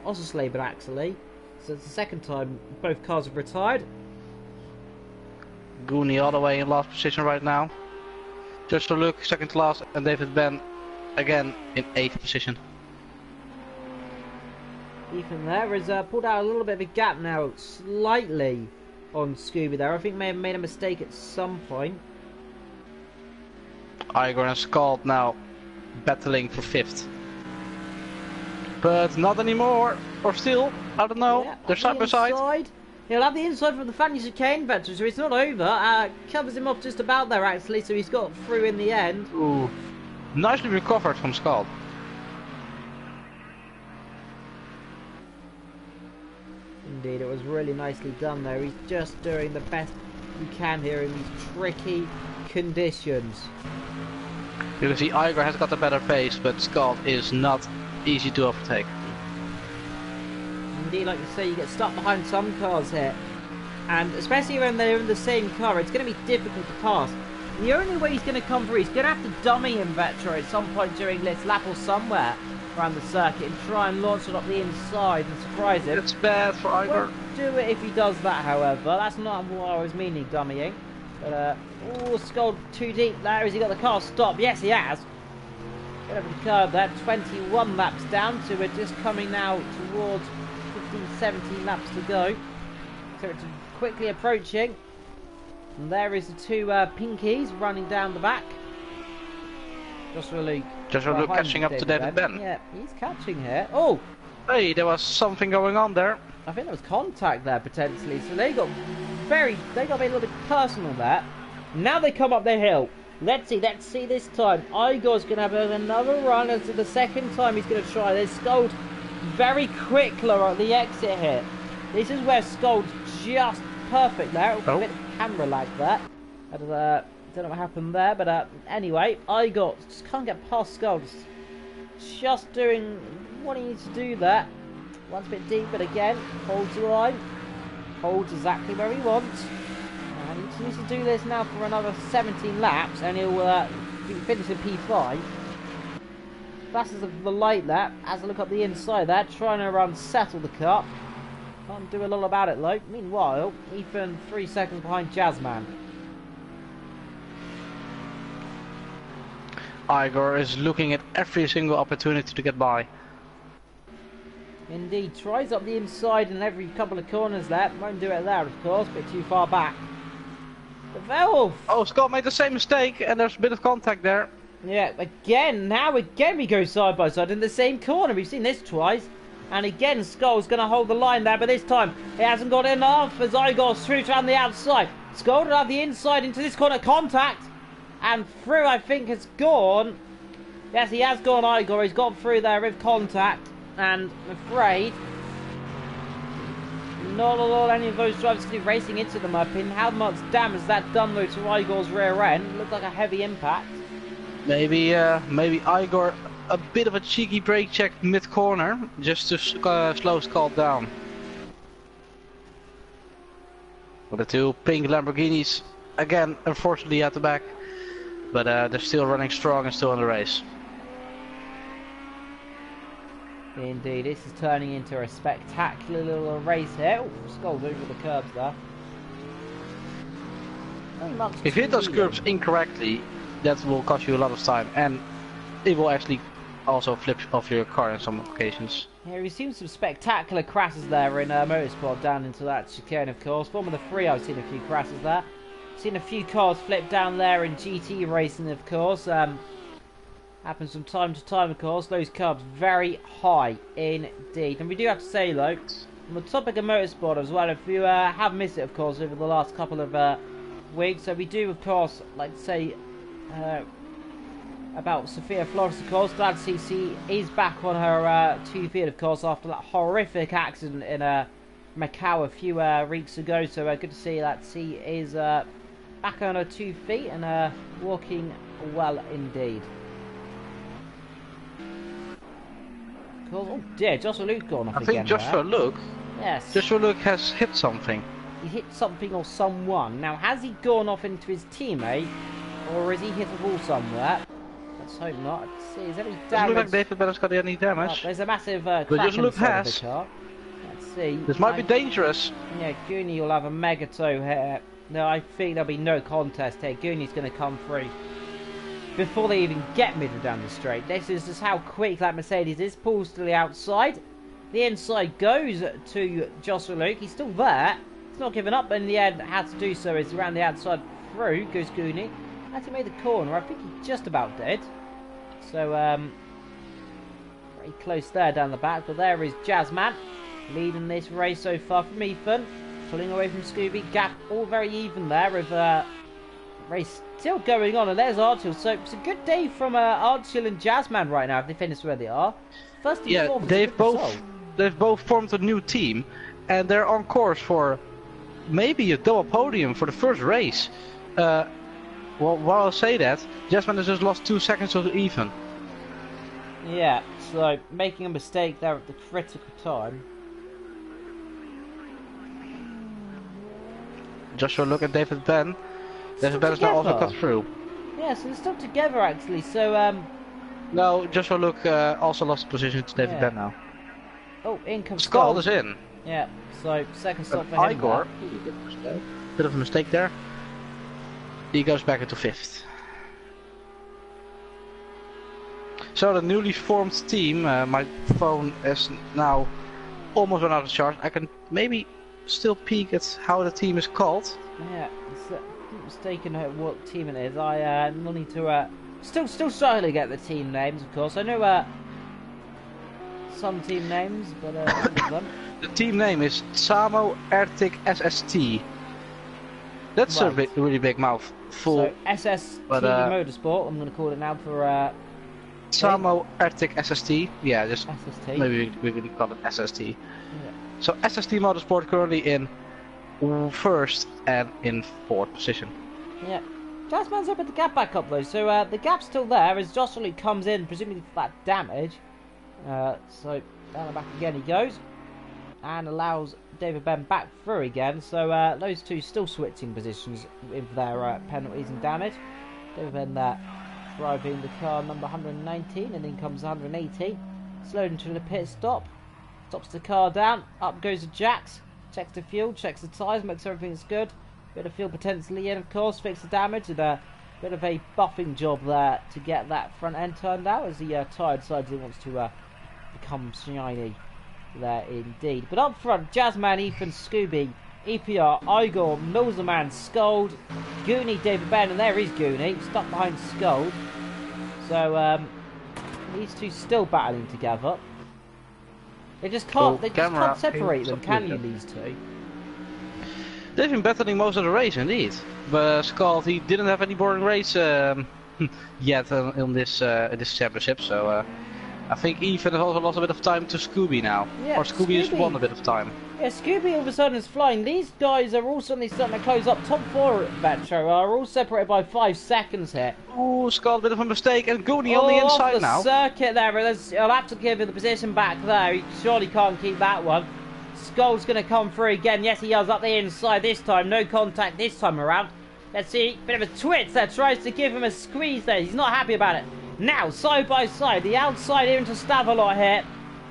Ossersleben actually. So it's the second time both cars have retired. Goonie all the way in last position right now. Just to look, second to last, and David Ben again in 8th position. Ethan there has pulled out a little bit of a gap now, slightly on Scooby there. I think may have made a mistake at some point. Igor and Scald now battling for 5th. But not anymore, or still, I don't know, Yeah, they're side by side. He'll have the inside from the Fanny Chicane veteran, so it's not over. Covers him off just about there actually, so he's got through in the end. Ooh, nicely recovered from Scald. Indeed, it was really nicely done there. He's just doing the best he can here in these tricky conditions. You can see Igor has got a better pace, but Scald is not easy to overtake. Indeed, like you say, you get stuck behind some cars here. And especially when they're in the same car, it's going to be difficult to pass. The only way he's going to come through, he's going to have to dummy him Vetro at some point during this lap or somewhere around the circuit and try and launch it up the inside and surprise him. It's bad for Igor. Won't do it if he does that, however. That's not what I was meaning, dummying. But, oh, Scald too deep there. Has he got the car stopped? Yes, he has. Get over the curb there. 21 laps down, so we're just coming now towards 15, 17 laps to go. So it's quickly approaching. And there is the two pinkies running down the back. Joshua Luke. Joshua Luke catching up to David Ben. Yeah, he's catching here. Oh! Hey, there was something going on there. I think there was contact there potentially. So they got a little bit personal there. Now they come up the hill. Let's see this time. Igor's going to have another run as to the second time he's going to try this. Scald very quickly at the exit here. This is where Scald's just perfect there. A bit of camera lag there. Don't know what happened there, but anyway, Igor just can't get past Scald. Just doing what he needs to do there. One's a bit deep, but again, holds the line. Holds exactly where he wants. And he needs to do this now for another 17 laps, and he'll finish in P5. Fastest of the light lap, as I look up the inside there, trying to settle the car. Can't do a lot about it though. Meanwhile, Ethan 3 seconds behind Jazzman. Igor is looking at every single opportunity to get by. Indeed, tries up the inside in every couple of corners there. Won't do it there, of course, a bit too far back. The Velf! Oh, Scott made the same mistake, and there's a bit of contact there. Yeah, again we go side by side in the same corner. We've seen this twice. And again, Skull's going to hold the line there, but this time he hasn't got enough as Igor's through around the outside. Skull will have the inside into this corner, contact. And through, I think, has gone. Yes, he has gone, Igor. He's gone through there with contact. And I'm afraid not a lot any of those drivers can do racing into them, in my opinion. How much damage has that done, though, to Igor's rear end? Looked like a heavy impact. Maybe Igor a bit of a cheeky brake check mid-corner, just to slow Scald down. With the two pink Lamborghinis, again, unfortunately at the back. But they're still running strong and still in the race. Indeed, this is turning into a spectacular little race here. Oh, Skull's over the curbs there. If you hit those curbs incorrectly, that will cost you a lot of time, and it will actually also flip off your car on some occasions. Yeah, we've seen some spectacular crashes there in Motorsport down into that chicane, of course. Formula 3, I've seen a few crashes there. Seen a few cars flip down there in GT racing, of course. Happens from time to time, of course. Those curbs very high indeed. And we do have to say, though, on the topic of motorsport as well, if you have missed it, of course, over the last couple of weeks, so we do, of course, like to say about Sophia Flores, of course. Glad to see she is back on her 2 feet, of course, after that horrific accident in Macau a few weeks ago. So good to see that she is back on her 2 feet and walking well indeed. Cool. Oh dear, Joshua Luke's gone off again. I think Joshua Luke. Yes. Joshua Luke has hit something. He hit something or someone. Now, has he gone off into his teammate, or is he hit a wall somewhere? Let's hope not. Let's see, is there any damage? Doesn't look like David Bennett's got any damage. Oh, there's a massive crack in the side of the car. Let's see. This might be dangerous. Yeah, Goonie will have a mega toe here. No, I think there'll be no contest here. Goonie's going to come through before they even get middle down the straight. This is just how quick that Mercedes is. Pulls to the outside. The inside goes to Joshua Luke. He's still there. He's not giving up, but in the end, had to do so. Is around the outside through goes Goonie. As he made the corner, I think he just about did. So, very close there down the back. But there is Jazzman leading this race so far from Ethan. Pulling away from Scooby. Gap all very even there with race still going on. And there's Archil. So it's a good day from Archil and Jazzman right now if they finish where they are. First and fourth, they've both formed a new team. And they're on course for maybe a double podium for the first race. Well, while I'll say that, Jazzman has just lost 2 seconds to Ethan. Yeah, so making a mistake there at the critical time. Joshua, look at David Ben. David Ben is now also cut through. Yeah, so they're still together actually. So no, Joshua Luke also lost position to David Ben now. Oh, in comes Scald is in. Yeah, so second stop for him. AOR. Bit of a mistake there. He goes back into 5th. So the newly formed team, my phone is now almost run out of charge. I can maybe still peek at how the team is called. Yeah, it's mistaken what team it is. I need to still struggling to get the team names, of course. I know some team names, but none of them. The team name is Samo Arctic SST. That's right. A really big mouthful. So SST Motorsport, I'm going to call it now for Samo Arctic SST. Yeah, just SST. Maybe we can call it SST. Yeah. So SST Motorsport currently in 1st and in 4th position. Yeah. Jazzman's up at the gap back up though, so the gap's still there as Joshua Luke comes in, presumably for that damage. So down the back again he goes. And allows David Ben back through again. So those two still switching positions with their penalties and damage. David Ben there driving the car number 119 and then comes 118. Slowed into the pit stop. Stops the car down. Up goes the jacks. Checks the fuel, checks the tyres, makes everything's good. Bit of fuel potentially in, of course. Fix the damage and a bit of a buffing job there to get that front end turned out as the tyre decides he wants to become shiny. There indeed. But up front, Jazzman, Ethan, Scooby, EPR, Igor, Milserman, Scold, Goonie, David Ben, and there is Goonie, stuck behind Scold. So these two still battling together. They just can't separate them, can you, these two? They've been battling most of the race indeed. But Scold, he didn't have any boring race yet in this championship, so I think Ethan has also lost a bit of time to Scooby now. Yeah, or Scooby has won a bit of time. Yeah, Scooby all of a sudden is flying. These guys are all suddenly starting to close up. Top 4 at Metro are all separated by 5 seconds here. Oh, Scott, a bit of a mistake. And Goonie on the inside off the now. Circuit there. He'll have to give him the position back there. He surely can't keep that one. Skull's going to come through again. Yes, he is up the inside this time. No contact this time around. Let's see. Bit of a twitch there. Tries to give him a squeeze there. He's not happy about it. Now, side by side. The outside here into Stavelot here.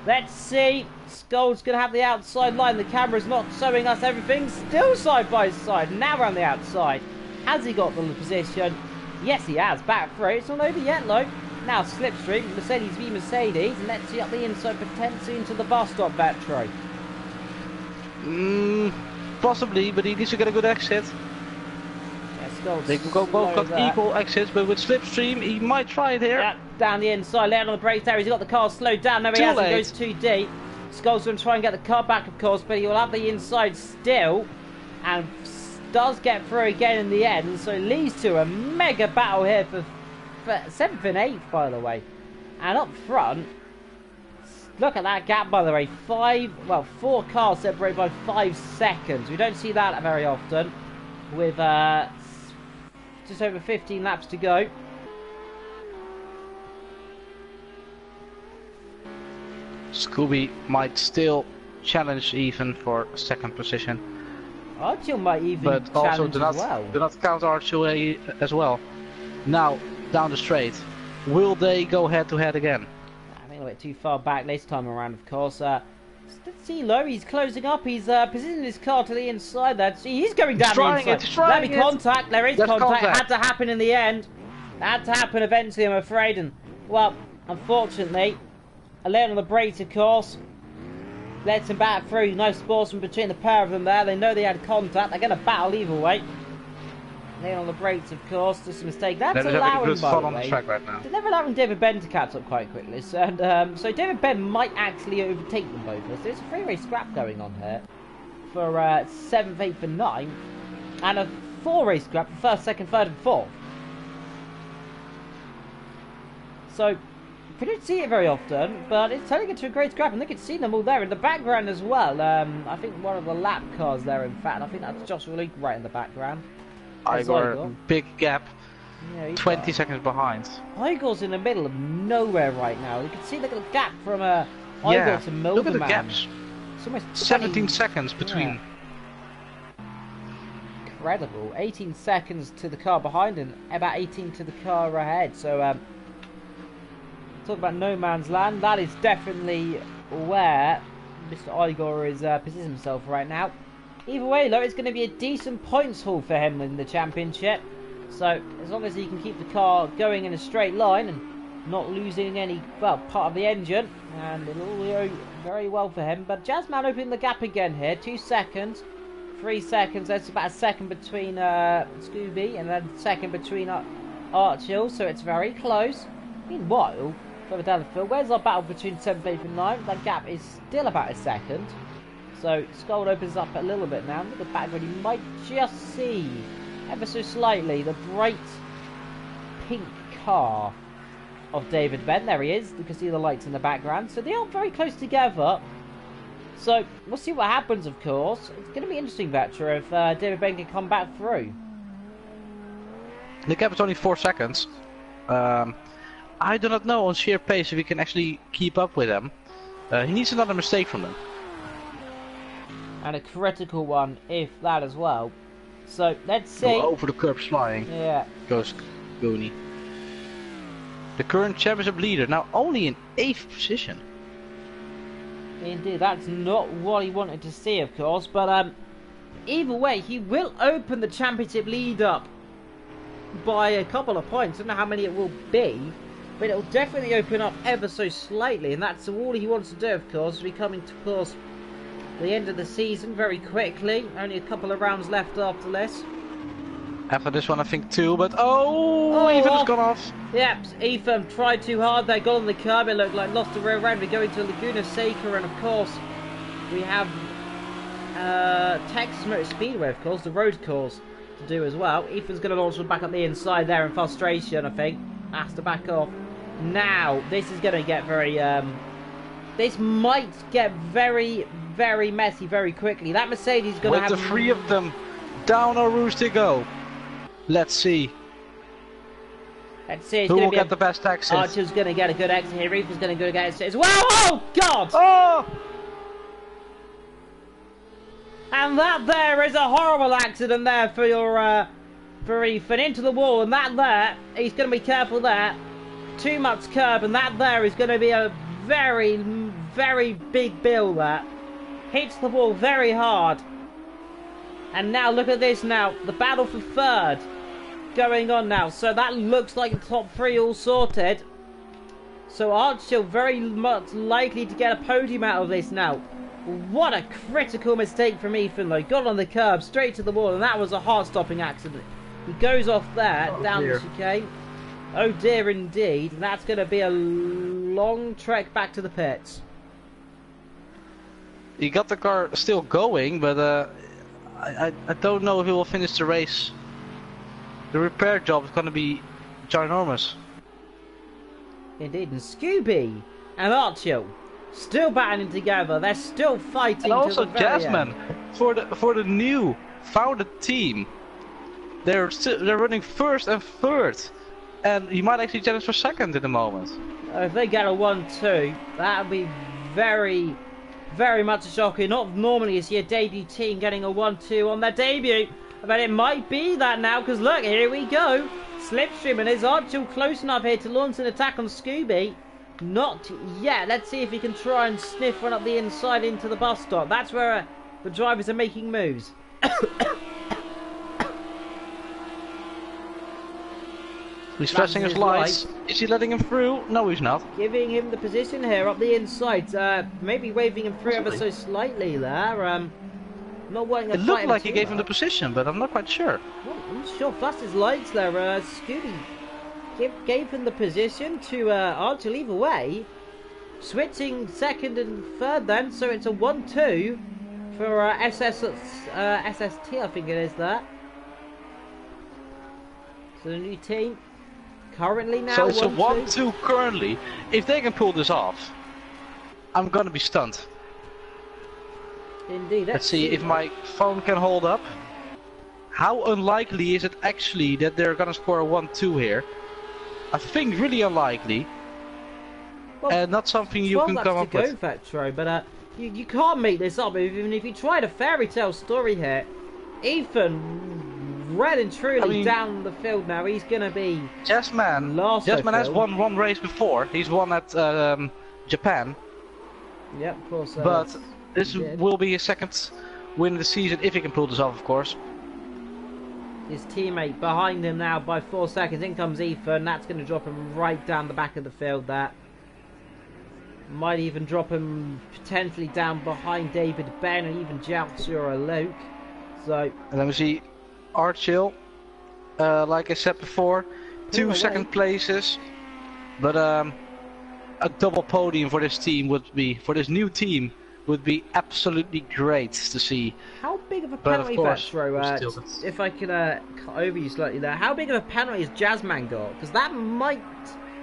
Let's see. Skull's going to have the outside line. The camera's not showing us everything. Still side by side. Now around the outside. Has he got the position? Yes, he has. Back through. It's not over yet, though. Now, slipstream. Mercedes v Mercedes. And let's see up the inside, potentially into the bus stop, Vetro. Possibly, but he needs to get a good exit. Yeah, they can both got equal exits, but with slipstream, he might try it here. Yeah, down the inside, laying on the brakes there. He's got the car slowed down. No, he hasn't. He goes too deep. Skull's going to try and get the car back, of course, but he will have the inside still, and does get through again in the end. So it leads to a mega battle here for 7th and 8th, by the way. And up front, look at that gap, by the way. 4 cars separated by 5 seconds. We don't see that very often, with just over 15 laps to go. Scooby might still challenge even for 2nd position. Archil might even but also challenge as well. Do not count Archil as well. Now, down the straight. Will they go head to head again? I think a bit too far back this time around, of course. Let's see, low. He's closing up. He's positioning his car to the inside there. See, he's going down the inside. Let me contact. There is contact. Had to happen in the end. Had to happen eventually, I'm afraid. And, well, unfortunately, a lay on the brakes, of course. Lets him back through. Nice sportsman between the pair of them there. They know they had contact. They're going to battle either way. Laying on the brakes, of course, just a mistake. That's allowing, by the way. They're never allowing David Ben to catch up quite quickly. So, so David Ben might actually overtake them both. So there's a 3-way scrap going on here for 7th, 8th, and 9th, and a 4-way scrap for 1st, 2nd, 3rd, and 4th. So we don't see it very often, but it's turning into a great scrap, and they can see them all there in the background as well. I think one of the lap cars there, in fact. I think that's Joshua Luke right in the background. Igor, big gap, yeah, 20 seconds behind. Igor's in the middle of nowhere right now. You can see the gap from Igor to Mildeman. Look at the gaps. It's almost 17 seconds between. Yeah. Incredible. 18 seconds to the car behind and about 18 to the car ahead. So, talk about no man's land. That is definitely where Mr. Igor is positioning himself right now. Either way, though, it's going to be a decent points haul for him in the championship. So, as long as he can keep the car going in a straight line and not losing any, well, part of the engine, and it'll all go very well for him. But Jazzman opening the gap again here. 2 seconds, 3 seconds. That's about a second between Scooby and then a second between Archil. So it's very close. Meanwhile, further down the field, where's our battle between 7th, 8th, and 9th? That gap is still about a second. So Skull opens up a little bit now. Look at the background. You might just see, ever so slightly, the bright pink car of David Ben. There he is. You can see the lights in the background. So they are very close together. So we'll see what happens, of course. It's going to be interesting, Vetcher, if David Ben can come back through. The gap is only 4 seconds. I do not know on sheer pace if he can actually keep up with them. He needs another mistake from them. And a critical one, if that as well. So, let's see. Oh, over the curbs flying. Yeah. Goes Goonie. The current championship leader, now only in 8th position. Indeed, that's not what he wanted to see, of course. But, either way, he will open the championship lead up by a couple of points. I don't know how many it will be. But it'll definitely open up ever so slightly. And that's all he wants to do, of course. We're coming to, of course, the end of the season very quickly. Only a couple of rounds left after this. After this one, I think 2, but Ethan has gone off. Yep, Ethan tried too hard. They got on the curb. It looked like lost the rear end. We go into Laguna Seca, and of course, we have Texas Motor Speedway, of course, the road course to do as well. Ethan's going to launch one back up the inside there in frustration, I think. Has to back off. Now, this is going to get very. This might get very, very messy very quickly. That Mercedes is going to have... With the 3 of them, down our roofs they go. Let's see. Let's see. Who will get the best exit? Archer's going to get a good exit here. Ethan's going to get an exit as well. Oh, God! Oh! And that there is a horrible accident there for your for Ethan into the wall, and that there, he's going to be careful there. Too much curb, and that there is going to be a very, very big bill there. Hits the wall very hard. And now look at this now, the battle for third going on now. So that looks like the top three all sorted. So Archil very much likely to get a podium out of this now. What a critical mistake from Ethan though. Got on the curb, straight to the wall, and that was a heart-stopping accident. He goes off there, down the chicane. Oh dear indeed. And that's going to be a long trek back to the pits. He got the car still going, but I don't know if he will finish the race. The repair job is going to be ginormous. Indeed, and Scooby and Archil still battling together. They're still fighting. And also Jasmine end. for the new founded team. They're running first and third, and he might actually challenge for second in the moment. If they get a 1-2, that would be very, very much a shocker. Not normally is your debut team getting a 1-2 on their debut, but it might be that now, because look, here we go. Slipstream, and is Archil close enough here to launch an attack on Scooby? Not yet. Let's see if he can try and sniff one up the inside into the bus stop. That's where the drivers are making moves. He's flashing his lights. Is he letting him through? No, he's not. Giving him the position here up the inside. Maybe waving him through ever so slightly there. Not wanting a It looked like he gave him the position, but I'm not quite sure. Well, I'm sure. Flashed his lights there. Scooby gave him the position to Archil either way. Switching second and third then, so it's a 1-2 for SST, I think it is that. So the new team currently now. So it's a 1-2 currently. If they can pull this off, I'm gonna be stunned. Indeed. Let's see if my phone can hold up. How unlikely is it actually that they're gonna score a 1-2 here? I think really unlikely. Well, and not something you can come up with. Vetro, but you can't make this up. Even if you tried a fairy tale story here, Ethan, red and truly down the field now. He's gonna be Jasmine has won one race before. He's won at Japan. Yep, of course. But this will be his second win of the season if he can pull this off, of course. His teammate behind him now by 4 seconds. In comes Ethan. That's going to drop him right down the back of the field there. Might even drop him potentially down behind David Ben and even Jouts or Luke. So. And let me see. Archil, like I said before, 2 second places. But a double podium for this team for this new team would be absolutely great to see. How big of a penalty Vetro, if I could cut over you slightly there, how big of a penalty has Jasmine got? Because that might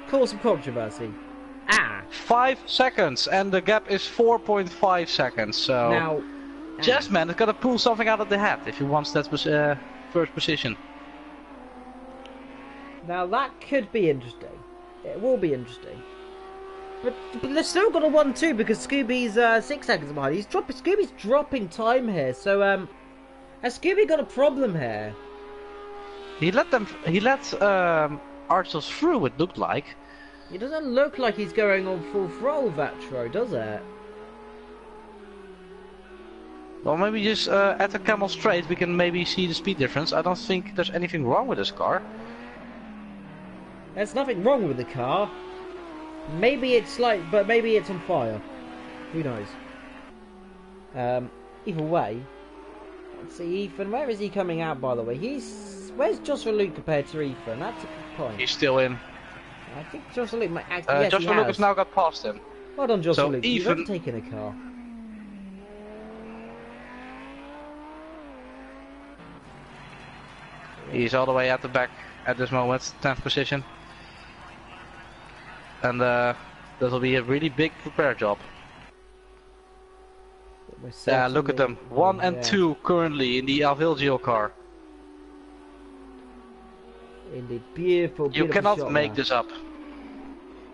cause some controversy. 5 seconds, and the gap is 4.5 seconds, so now Jasmine has got to pull something out of the hat if he wants that first position. Now that could be interesting. It will be interesting. But they've still got a 1-2 because Scooby's 6 seconds behind. Scooby's dropping time here, so has Scooby got a problem here? He let Archels through, it looked like. It doesn't look like he's going on full throttle, Vetro, does it? Well, maybe just at the Camel Straight we can maybe see the speed difference. I don't think there's anything wrong with this car. There's nothing wrong with the car. Maybe it's but maybe it's on fire. Who knows? Either way, let's see Ethan. Where is he coming out, by the way? Where's Joshua Luke compared to Ethan? That's a good point. He's still in. I think Joshua Luke might actually. Yes, Joshua Luke has now got past him. Well done, Joshua so Luke. You've overtaken a car. He's all the way at the back at this moment, 10th position. And that will be a really big repair job. Yeah, look at them. 1 and 2 currently in the Alvilgio car. Indeed, beautiful, beautiful. You cannot shot make there. this up.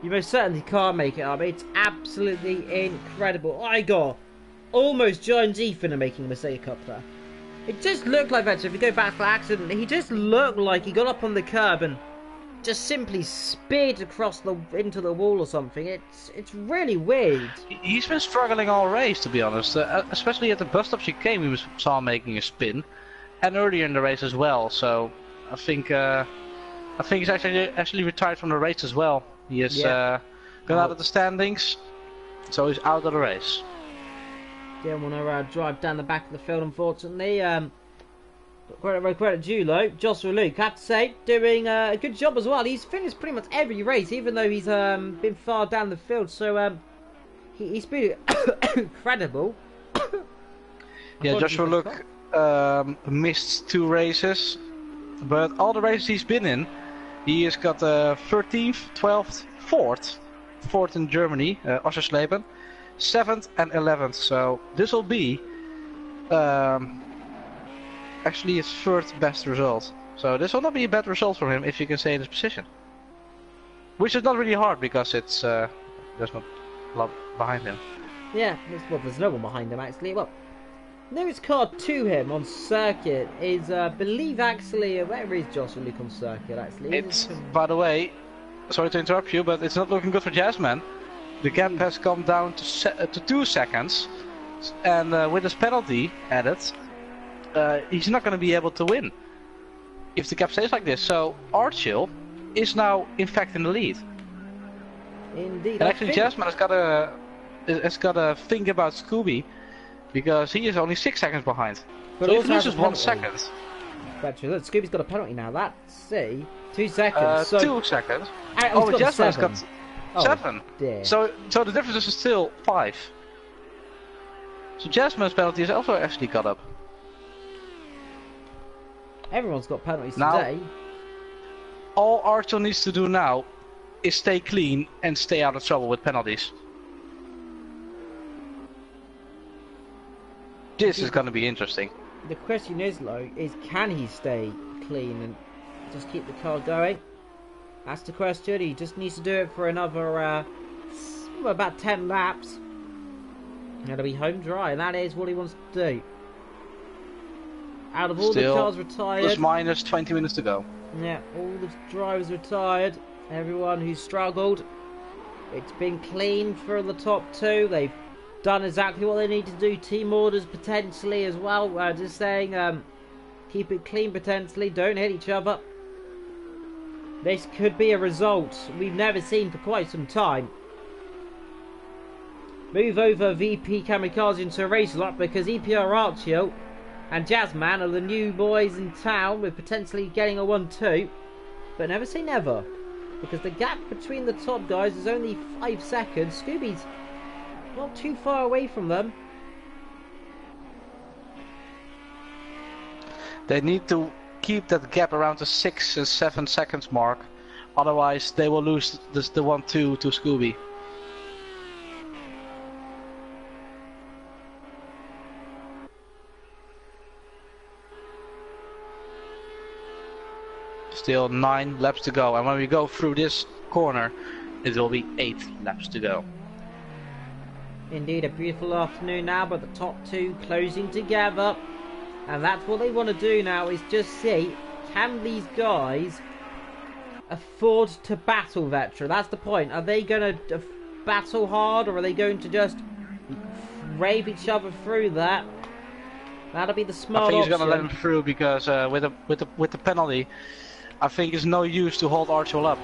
You most certainly can't make it up. It's absolutely incredible. Igor almost joins Ethan in making a mistake up there. It just looked like that. So if you go back to the accident, he just looked like he got up on the curb and just simply speared across into the wall or something. It's really weird. He's been struggling all race, to be honest. Especially at the bus stop chicane, we saw him making a spin, and earlier in the race as well. So I think he's actually retired from the race as well. He has gone out of the standings, so he's out of the race. Didn't want to drive down the back of the field, unfortunately. Credit due, though. Joshua Luke, I have to say, doing a good job as well. He's finished pretty much every race, even though he's been far down the field. So he's been incredible. Yeah, Joshua Luke missed 2 races, but all the races he's been in, he has got 13th, 12th, 4th in Germany, Oschersleben, 7th and 11th. So this will be actually his 3rd best result. So this will not be a bad result for him, if you can say, in this position. Which is not really hard because it's there's not a lot behind him. Yeah, there's no one behind him actually. Well, nearest car to him on circuit is, I believe, actually, where is Joshua Luke on circuit actually? It's, by the way, sorry to interrupt you, but it's not looking good for Jasmine. The gap has come down to 2 seconds, and with his penalty added, he's not going to be able to win if the gap stays like this. So Archil is now, in fact, in the lead. Indeed. And actually, Jasmine has got to think about Scooby, because he is only 6 seconds behind. But so he loses 1 second. Actually, look, Scooby's got a penalty now. Let's see. 2 seconds. So... 2 seconds. Oh, but Jasmine has got 7. Dear. So the difference is still 5. So Jasmine's penalty has also actually got up. Everyone's got penalties now, today. All Archel needs to do now is stay clean and stay out of trouble with penalties. This is going to be interesting. The question is, though, can he stay clean and just keep the car going? That's the question. He just needs to do it for another about 10 laps. And he'll be home dry, and that is what he wants to do. Out of all the cars retired, plus minus 20 minutes to go. Yeah, all the drivers retired. Everyone who struggled, it's been clean for the top 2. They've done exactly what they need to do. Team orders potentially as well. Just saying, keep it clean potentially. Don't hit each other. This could be a result we've never seen for quite some time. Move over VP Kamikaze into a race lot, because EPR Archil and Jazzman are the new boys in town, with potentially getting a 1-2. But never say never, because the gap between the top guys is only 5 seconds. Scooby's not too far away from them. They need to keep that gap around the 6 and 7 seconds mark, otherwise they will lose the 1-2 to Scooby. Still 9 laps to go, and when we go through this corner, it will be 8 laps to go. Indeed, a beautiful afternoon now, but the top 2 closing together. And that's what they want to do now, is just see, can these guys afford to battle Vetra? That's the point. Are they going to battle hard, or are they going to just rave each other through that? That'll be the smart option. I think he's going to let him through, because with the penalty, I think it's no use to hold Archel up.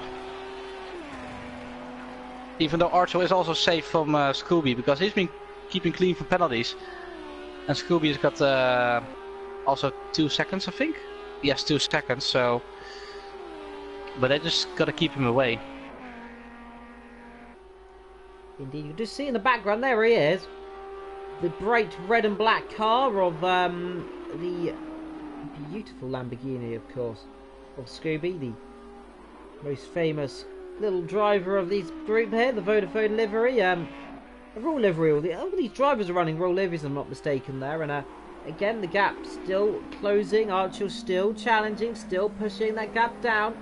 Even though Archel is also safe from Scooby, because he's been keeping clean from penalties. And Scooby has got also 2 seconds, I think? Yes, 2 seconds, so... But they just got to keep him away. Indeed, you can just see in the background, there he is. The bright red and black car of the beautiful Lamborghini, of course, of Scooby, the most famous little driver of this group here, the Vodafone livery. A raw livery, all these drivers are running raw liveries, if I'm not mistaken there, and again the gap still closing. Archel still challenging, still pushing that gap down.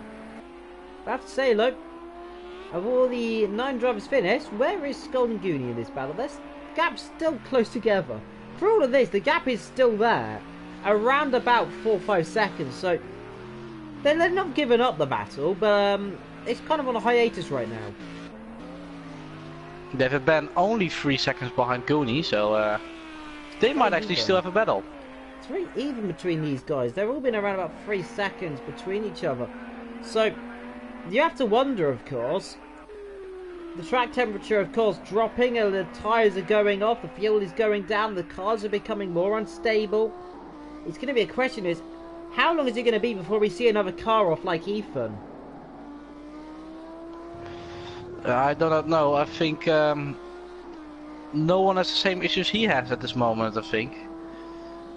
I have to say, look, of all the 9 drivers finished, where is Golden Goonie in this battle? gap's still close together. For all of this, the gap is still there, around about 4 or 5 seconds. So they're not giving up the battle, but it's kind of on a hiatus right now. They've been only 3 seconds behind Goonie, so they might actually still have a battle. It's very even between these guys. They've all been around about 3 seconds between each other. So you have to wonder, of course. The track temperature, of course, dropping, and the tyres are going off, the fuel is going down, the cars are becoming more unstable. It's going to be a question is, how long is it going to be before we see another car off like Ethan? I do not know. I think no one has the same issues he has at this moment, I think.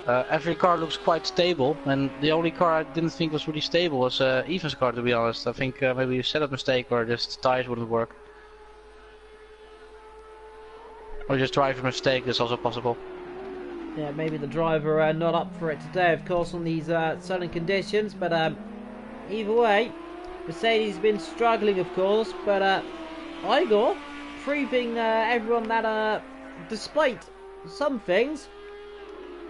Every car looks quite stable, and the only car I didn't think was really stable was Ethan's car, to be honest. I think maybe a setup mistake or just tires wouldn't work. Or just driver mistake, that's also possible. Yeah, maybe the driver not up for it today, of course, on these sunny conditions. But either way, Mercedes has been struggling, of course. But Igor proving everyone that despite some things,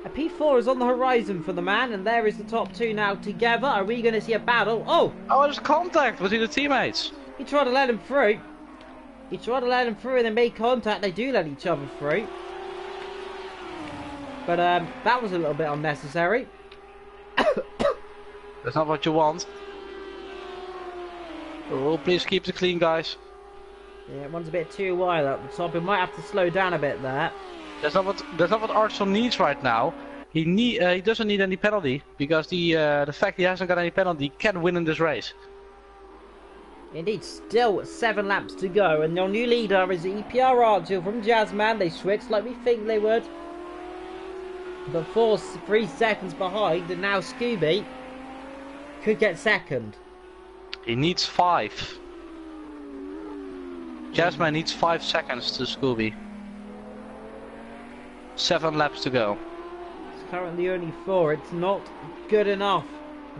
a P4 is on the horizon for the man, and there is the top two now together. Are we going to see a battle? Oh, there's contact between the teammates. He tried to let him through. He tried to let him through and they made contact. They do let each other through. But that was a little bit unnecessary. That's not what you want. Oh, please keep it clean, guys. Yeah, one's a bit too wide up the top. He might have to slow down a bit there. That's not what Arsenal needs right now. He doesn't need any penalty, because the fact he hasn't got any penalty can win in this race. Indeed, still 7 laps to go, and your new leader is EPR Archer from Jazzman. They switched like we think they would. But 3 seconds behind, and now Scooby could get second. He needs 5. Jazzman needs 5 seconds to Scooby. 7 laps to go. It's currently only 4. It's not good enough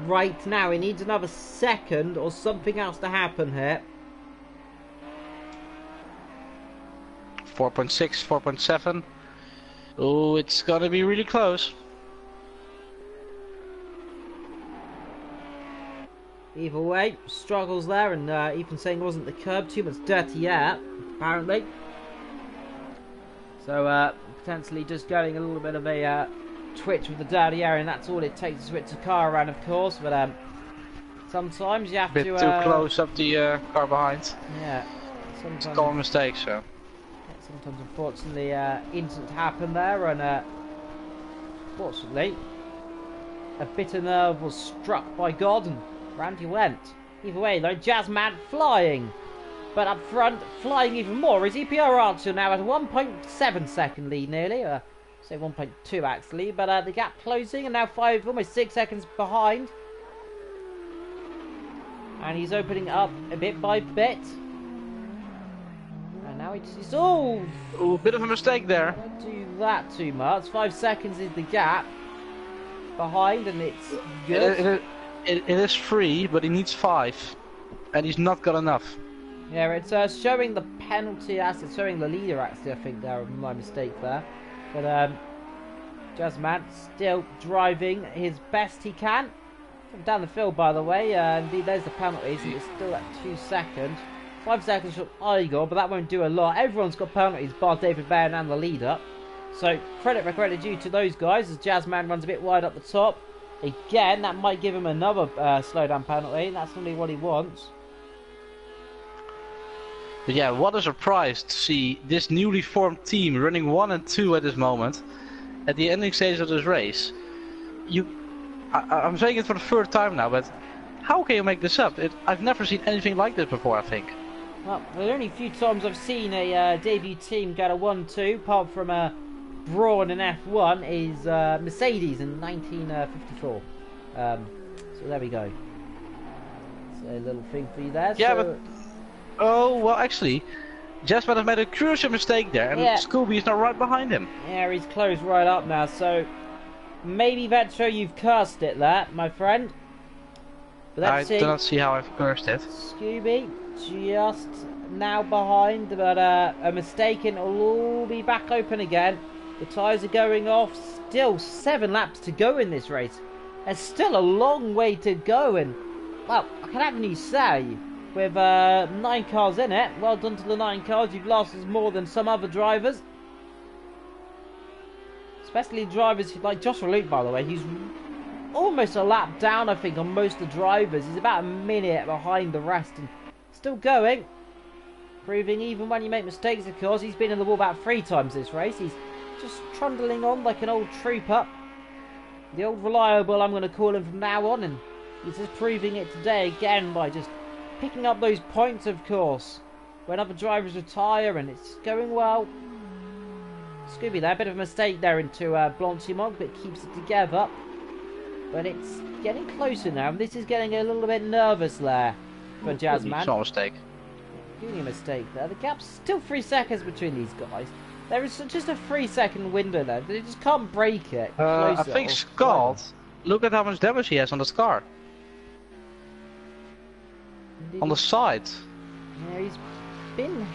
right now. He needs another second or something else to happen here. 4.6, 4.7. Oh, it's gonna be really close. Either way, struggles there, and even saying it wasn't the curb, too much dirty air, apparently. So potentially just getting a little bit of a twitch with the dirty air, and that's all it takes to switch the car around, of course. But sometimes you have to... Bit too close up the car behind. Yeah. Sometimes... It's a common mistake, so... Sometimes, unfortunately, incidents happen there, and fortunately, a bit of nerve was struck by God, and round he went. Either way, though, Jazzman flying, but up front, flying even more is EPR Archer now at a 1.7 second lead, nearly. Say 1.2 actually, but the gap closing, and now almost 6 seconds behind, and he's opening up a bit by bit. Now it's all... Ooh, bit of a mistake there. Don't do that too much. 5 seconds is the gap behind, and it's good. It is 3, but he needs 5, and he's not got enough. Yeah, it's showing the penalty as it's showing the leader. Actually, I think that was my mistake there. But Jazzman still driving his best he can from down the field. By the way, indeed, there's the penalties, and it's still at 2 seconds. 5 seconds from Igor, but that won't do a lot. Everyone's got penalties, bar David Bairn and the leader. So, credit where credit due to those guys, as Jazzman runs a bit wide up the top. Again, that might give him another slowdown penalty. That's only what he wants. But yeah, what a surprise to see this newly formed team running 1 and 2 at this moment. At the ending stage of this race. I'm saying it for the 3rd time now, but how can you make this up? I've never seen anything like this before, I think. Well, the only few times I've seen a debut team get a 1-2, apart from Braun in F1, is Mercedes in 1954. So there we go. It's a little thing for you there. Yeah, so... but... Oh, well, actually, Jasper has made a crucial mistake there, and yeah. Scooby is now right behind him. Yeah, he's closed right up now, so... Maybe Vetro, you've cursed it there, my friend. But I do not see how I've cursed it. Scooby, just now behind, but a mistake and it'll all be back open again. The tyres are going off. Still 7 laps to go in this race. There's still a long way to go, and well, I can only say, with 9 cars in it, well done to the 9 cars. You've lasted more than some other drivers, especially drivers like Joshua Luke, by the way. He's almost a lap down, I think, on most of the drivers. He's about a minute behind the rest and still going, proving even when you make mistakes, of course. He's been in the wall about 3 times this race. He's just trundling on like an old trooper. The old reliable, I'm going to call him from now on, and he's just proving it today again by just picking up those points, of course, when other drivers retire, and it's going well. Scooby there, a bit of a mistake there into Blanchimont, but keeps it together. But it's getting closer now, and this is getting a little bit nervous there for Jazzman. It's not a mistake. Doing a mistake there. The gap's still 3 seconds between these guys. There is just a 3-second window there. They just can't break it. I think Scott, look at how much damage he has on this car. On the side. Yeah, he's been...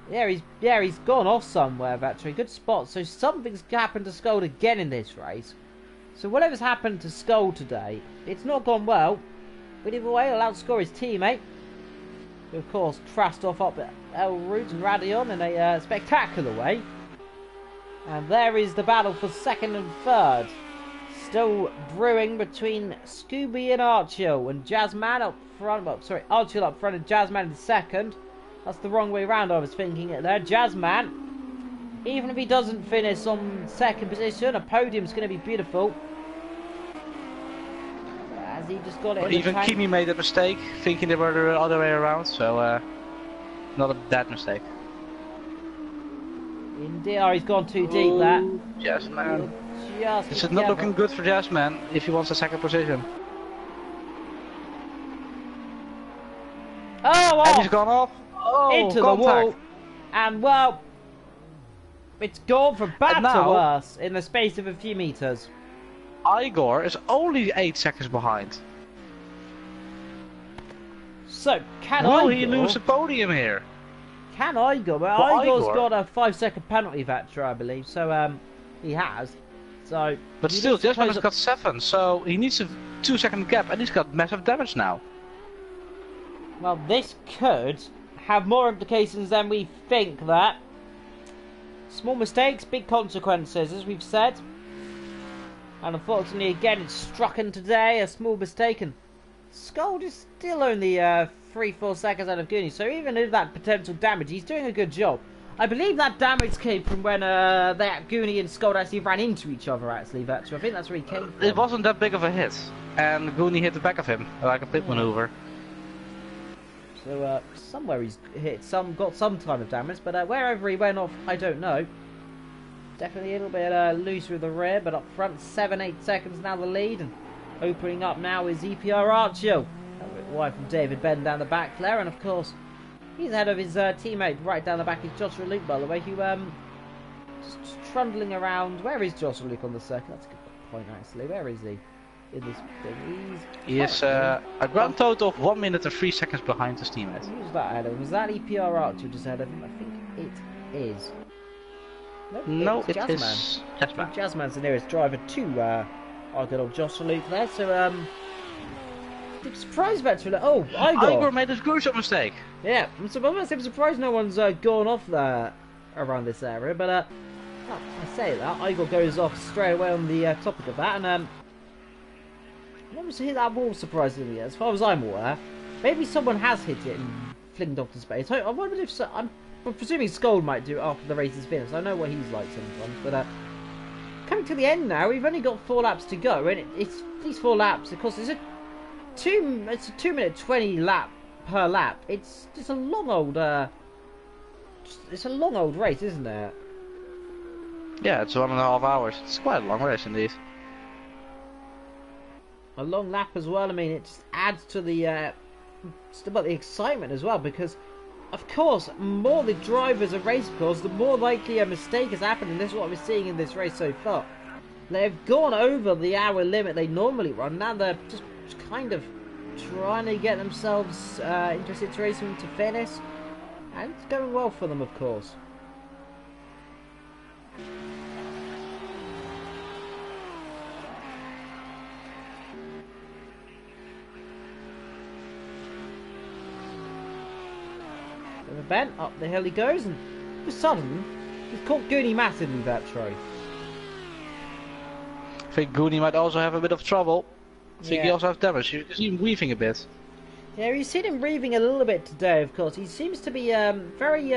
Yeah, he's gone off somewhere, actually. Good spot. So something's happened to Skull again in this race. So whatever's happened to Skull today, it's not gone well. But either way, he'll outscore his teammate, who of course crashed off up at El Rouge and Radion in a spectacular way. And there is the battle for 2nd and 3rd. Still brewing between Scooby and Archil, and Jazzman up front. Well, sorry, Archil up front and Jazzman in 2nd. That's the wrong way round, I was thinking it there. Jazzman, even if he doesn't finish on 2nd position, a podium's going to be beautiful. As he just got it in Even the tank. Kimi made a mistake, thinking they were the other way around, so not a bad mistake. Indeed, oh, he's gone too deep there. Jazzman. Just This is not looking good for Jazzman if he wants a 2nd position. Oh, And he's gone off. Oh, into contact. the wall. And well, it's gone from bad to now- worse in the space of a few meters. Igor is only 8 seconds behind. So, can Will Igor... he lose the podium here? Can Igor? Well, But Igor's Igor- got a 5-second penalty voucher, I believe. So, he has. So, But he still, doesn't Jazzman has close got 7, so he needs a 2-second gap, and he's got massive damage now. Well, this could have more implications than we think that. Small mistakes, big consequences, as we've said. And unfortunately, again, it's struck in today, a small mistake, and Scold is still only 3-4 seconds out of Goonie, so even if that potential damage, he's doing a good job. I believe that damage came from when that Goonie and Scold actually ran into each other, actually, Virtue. I think that's where he came from. It wasn't that big of a hit, and Goonie hit the back of him, like a pit maneuver. So, somewhere he's got some kind of damage, but wherever he went off, I don't know. Definitely a little bit loose with the rear, but up front, 7-8 seconds now the lead, and opening up now is EPR Archil. Wide from David Ben down the back there, and of course, he's ahead of his teammate right down the back is Joshua Luke, by the way, who just trundling around. Where is Joshua Luke on the circuit? That's a good point, actually. Where is he? In this thing. He is a grand total of 1 minute and 3 seconds behind his teammate. Who's that ahead of him? Was that EPR Archil just ahead of him? I think it is. No, it's it Jazzman. is Jazzman. Jazzman's the nearest driver to our good old Joshua Luke there, so big surprise veteran. Oh, Igor made a crucial mistake. Yeah, I'm surprised no one's gone off there around this area, but I say that, Igor goes off straight away on the topic of that, and no one's hit that wall surprisingly, as far as I'm aware. Maybe someone has hit it and flinged off to space. I wonder if so, I'm presuming Scold might do it after the race is finished. I know what he's like sometimes, but coming to the end now, we've only got 4 laps to go, and it's these 4 laps. Of course, it's a 2-minute 20 lap per lap. It's a long old it's a long old race, isn't it? Yeah, it's 1.5 hours. It's quite a long race indeed. A long lap as well. I mean, it just adds to the excitement as well, because of course, more the drivers are race cars, the more likely a mistake has happened, and this is what we're seeing in this race so far. They've gone over the hour limit they normally run. Now they're just kind of trying to get themselves into a situation to finish, and it's going well for them, of course. With a bent, up the hill he goes, and all of a sudden, he's caught Goonie massively that try. I think Goonie might also have a bit of trouble. I think he also has damage. You can see him weaving a bit. Yeah, you've seen him weaving a little bit today, of course. He seems to be very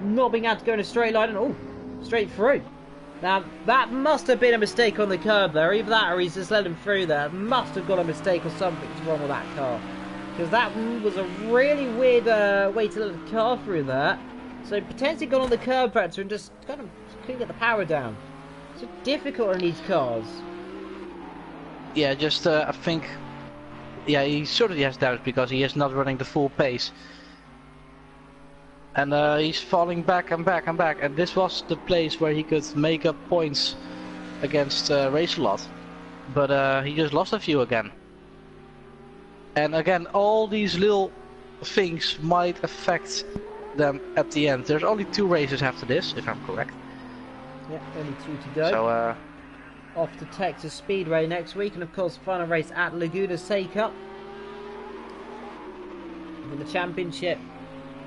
not being able to go in a straight line, and straight through. Now, that must have been a mistake on the curb there. Either that or he's just let him through there. Must have got a mistake or something's wrong with that car. Because that was a really weird way to let the car through there. So potentially got on the curb vector and just kind of couldn't get the power down. So difficult on these cars. Yeah, just I think, yeah, he certainly has damage because he is not running the full pace. And he's falling back and back and back. And this was the place where he could make up points against Race-A-Lot. But he just lost a few again. And again, all these little things might affect them at the end. There's only 2 races after this, if I'm correct. Yeah, only 2 to go. So, off to Texas Speedway next week, and of course, final race at Laguna Seca. For the championship,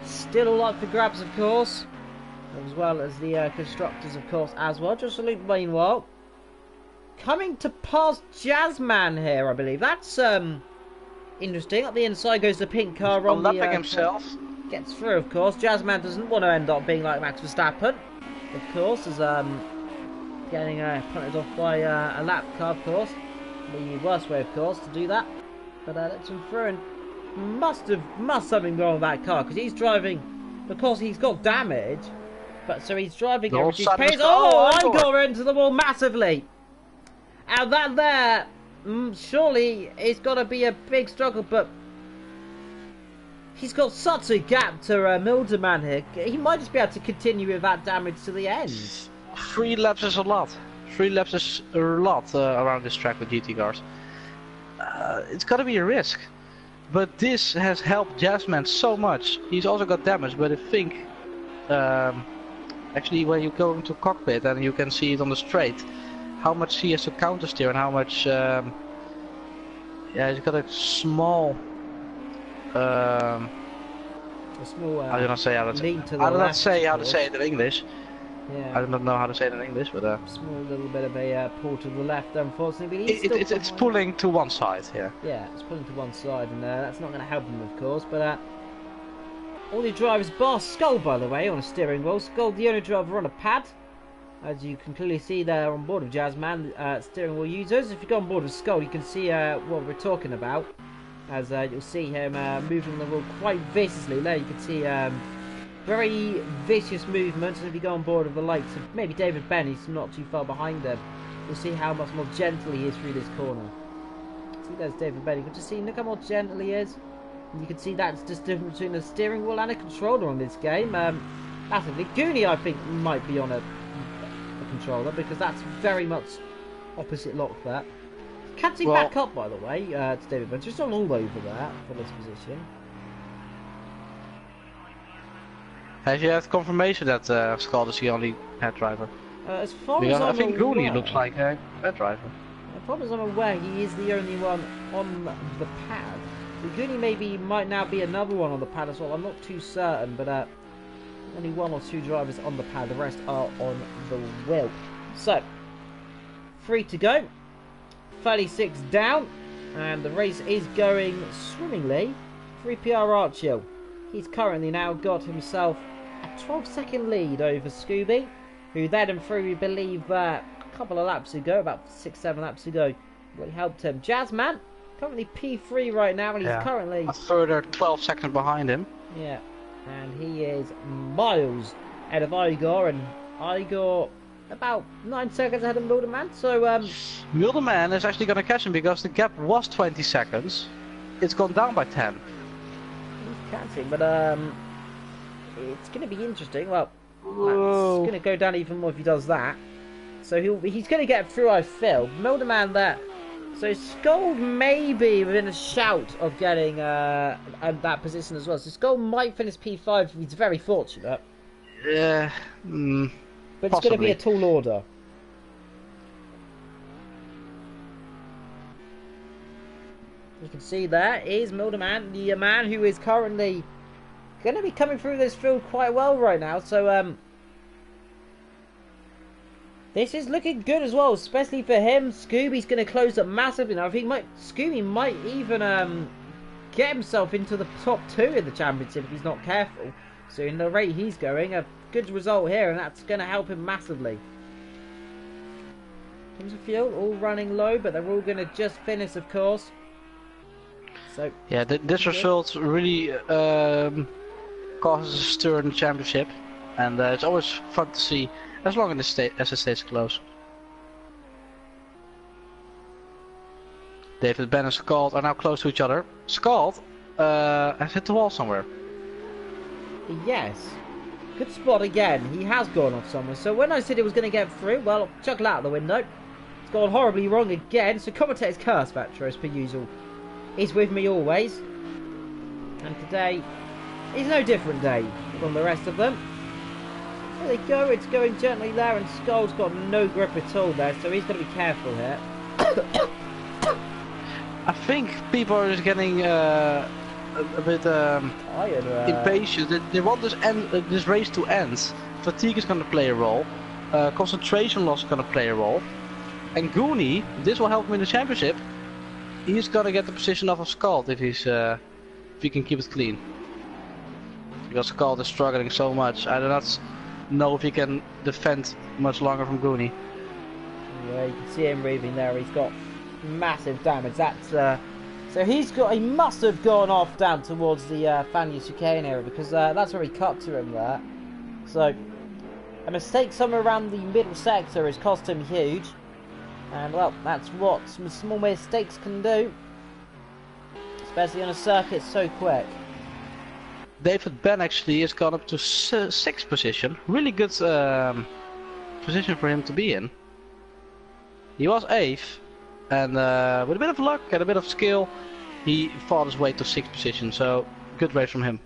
still a lot for grabs, of course, as well as the constructors, of course, as well. Just a look meanwhile, coming to pass Jazzman here, I believe. That's interesting. Up the inside goes the pink car on the himself. Gets through, of course. Jazzman doesn't want to end up being like Max Verstappen, of course, as getting punted off by a lap car, of course. The worst way, of course, to do that. But lets him through, and must something wrong with that car, because he's driving. Of course, he's got damage, but so he's driving at reduced pace. I got into the wall massively. And that there, surely it's got to be a big struggle, but he's got such a gap to Mildeman here. He might just be able to continue with that damage to the end. 3 laps is a lot. 3 laps is a lot around this track with GT cars. It's got to be a risk. But this has helped Jazzman so much. He's also got damage, but I think actually when you go into cockpit and you can see it on the straight, how much he has to counter steer and how much yeah, he's got a small I do not say how to say it in English. Yeah. I do not know how to say it in English, but small little bit of a pull to the left, unfortunately. It's pulling to one side, yeah. Yeah, it's pulling to one side, and that's not going to help him, of course. But all the drivers, bar Skull, by the way, on a steering wheel. Skull, the only driver on a pad, as you can clearly see there on board of Jazzman, steering wheel users. If you go on board of Skull, you can see what we're talking about, as you'll see him moving the wheel quite viciously. There, you can see. Very vicious movements, and if you go on board with the likes of maybe David Ben, he's not too far behind him, you'll see how much more gentle he is through this corner. See, there's David Ben. You can just see, look how more gentle he is. And you can see that's just different between a steering wheel and a controller on this game. Massively. Goonie, I think, might be on a controller, because that's very much opposite lock there. Catching back up, by the way, to David Ben, just on all over there for this position. Have you had confirmation that Scott is the only head driver? As far as I'm I think aware, Goonie looks like a head driver. As far as I'm aware, he is the only one on the pad. So Goonie might now be another one on the pad as well. I'm not too certain, but only 1 or 2 drivers on the pad. The rest are on the wheel. So 3 to go, 36 down, and the race is going swimmingly. 3PR Archhill. He's currently now got himself a 12-second lead over Scooby, who led him through, we believe, a couple of laps ago, about 6-7 laps ago. Really helped him. Jazzman, currently P3 right now, and he's currently a further 12 seconds behind him. Yeah, and he is miles ahead of Igor, and Igor about 9 seconds ahead of Mildeman. So Mildeman is actually going to catch him because the gap was 20 seconds. It's gone down by 10. Catching, but it's going to be interesting. Well, it's going to go down even more if he does that. So he's going to get through, I feel. Mildeman there So Skull may be within a shout of getting that position as well. So Skull might finish P5 if he's very fortunate. Yeah, but it's going to be a tall order. You can see there is Milderman, the man who is currently going to be coming through this field quite well right now. So this is looking good as well, especially for him. Scooby's going to close up massively now. I think Scooby might even get himself into the top 2 in the championship if he's not careful. So in the rate he's going, a good result here, and that's going to help him massively. Comes a fuel, all running low, but they're all going to just finish, of course. So yeah, this result really causes a stir in the championship, and it's always fun to see. As long as it stays close. David, Ben and Scald are now close to each other. Scald has hit the wall somewhere. Yes. Good spot again. He has gone off somewhere. So when I said he was going to get through, well, chuckle out the window. It's gone horribly wrong again. So commentator's curse factor, as per usual, is with me always. And today is no different day from the rest of them. There they go, it's going gently there, and Skull's got no grip at all there, so he's got to be careful here. I think people are just getting a bit tired, impatient. They want this race to end. Fatigue is going to play a role, concentration loss is going to play a role, and Goonie, this will help him in the championship. He's going to get the position off of Scald if he can keep it clean. Because Scald is struggling so much. I do not know if he can defend much longer from Goonie. Yeah, you can see him breathing there. He's got massive damage. That's so he must have gone off down towards the Fania chicane area, because that's where he cut to him there. So a mistake somewhere around the middle sector has cost him huge, and well, that's what some small mistakes can do, especially on a circuit so quick. David Ben actually has gone up to 6th position. Really good position for him to be in. He was 8th, and with a bit of luck and a bit of skill, he fought his way to 6th position. So good race from him.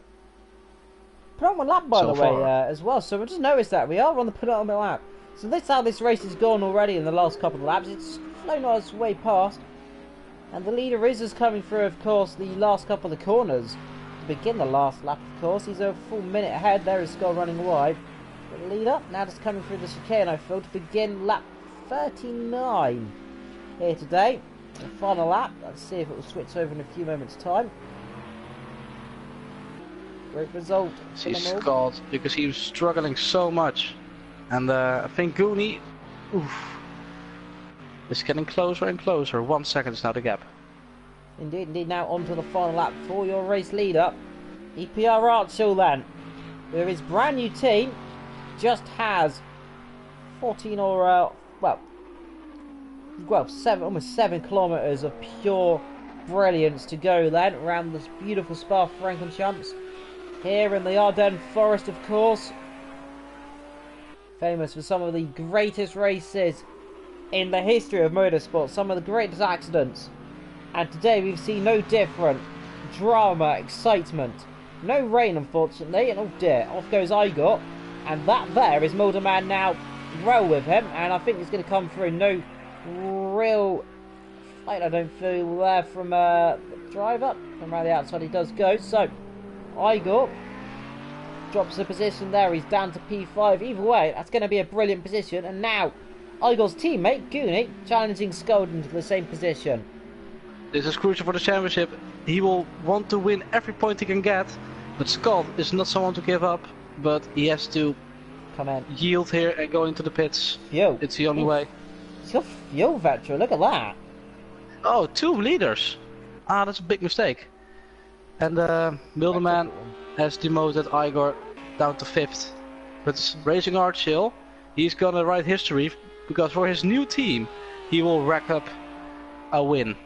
Penultimate lap, by the way, as well. So we just noticed that we are on the penultimate lap. So that's how this race has gone already in the last couple of laps. It's flown us way past, and the leader is coming through, of course, the last couple of corners. Begin the last lap, of course. He's a full minute ahead. There is Skull running wide. The leader now just coming through the chicane, I feel, to begin lap 39 here today. The final lap. Let's see if it will switch over in a few moments' time. Great result. See Scald, because he was struggling so much, and I think Goonie, is getting closer and closer. 1 second is now the gap. Indeed, now on to the final lap for your race leader, EPR Archel then, with his brand new team, just has 14 or, almost 7 kilometres of pure brilliance to go then, around this beautiful Spa-Francorchamps, here in the Ardennes Forest, of course. Famous for some of the greatest races in the history of motorsport, some of the greatest accidents. And today we've seen no different. Drama, excitement. No rain, unfortunately, and oh dear, off goes Igor. And that there is Milderman now well with him, and I think it's going to come through. No real fight, I don't feel, there from the driver. From around the outside he does go. So, Igor drops a position there. He's down to P5. Either way, that's going to be a brilliant position. And now, Igor's teammate, Goonie, challenging Skull into the same position. This is crucial for the championship. He will want to win every point he can get, but Scott is not someone to give up, but he has to come in, yield here and go into the pits. Yo. It's the only way. He's got fuel, Vetro, look at that. Oh, 2 leaders. Ah, that's a big mistake. And Milderman has demoted Igor down to 5th. But Racing Archil, he's gonna write history, because for his new team, he will rack up a win.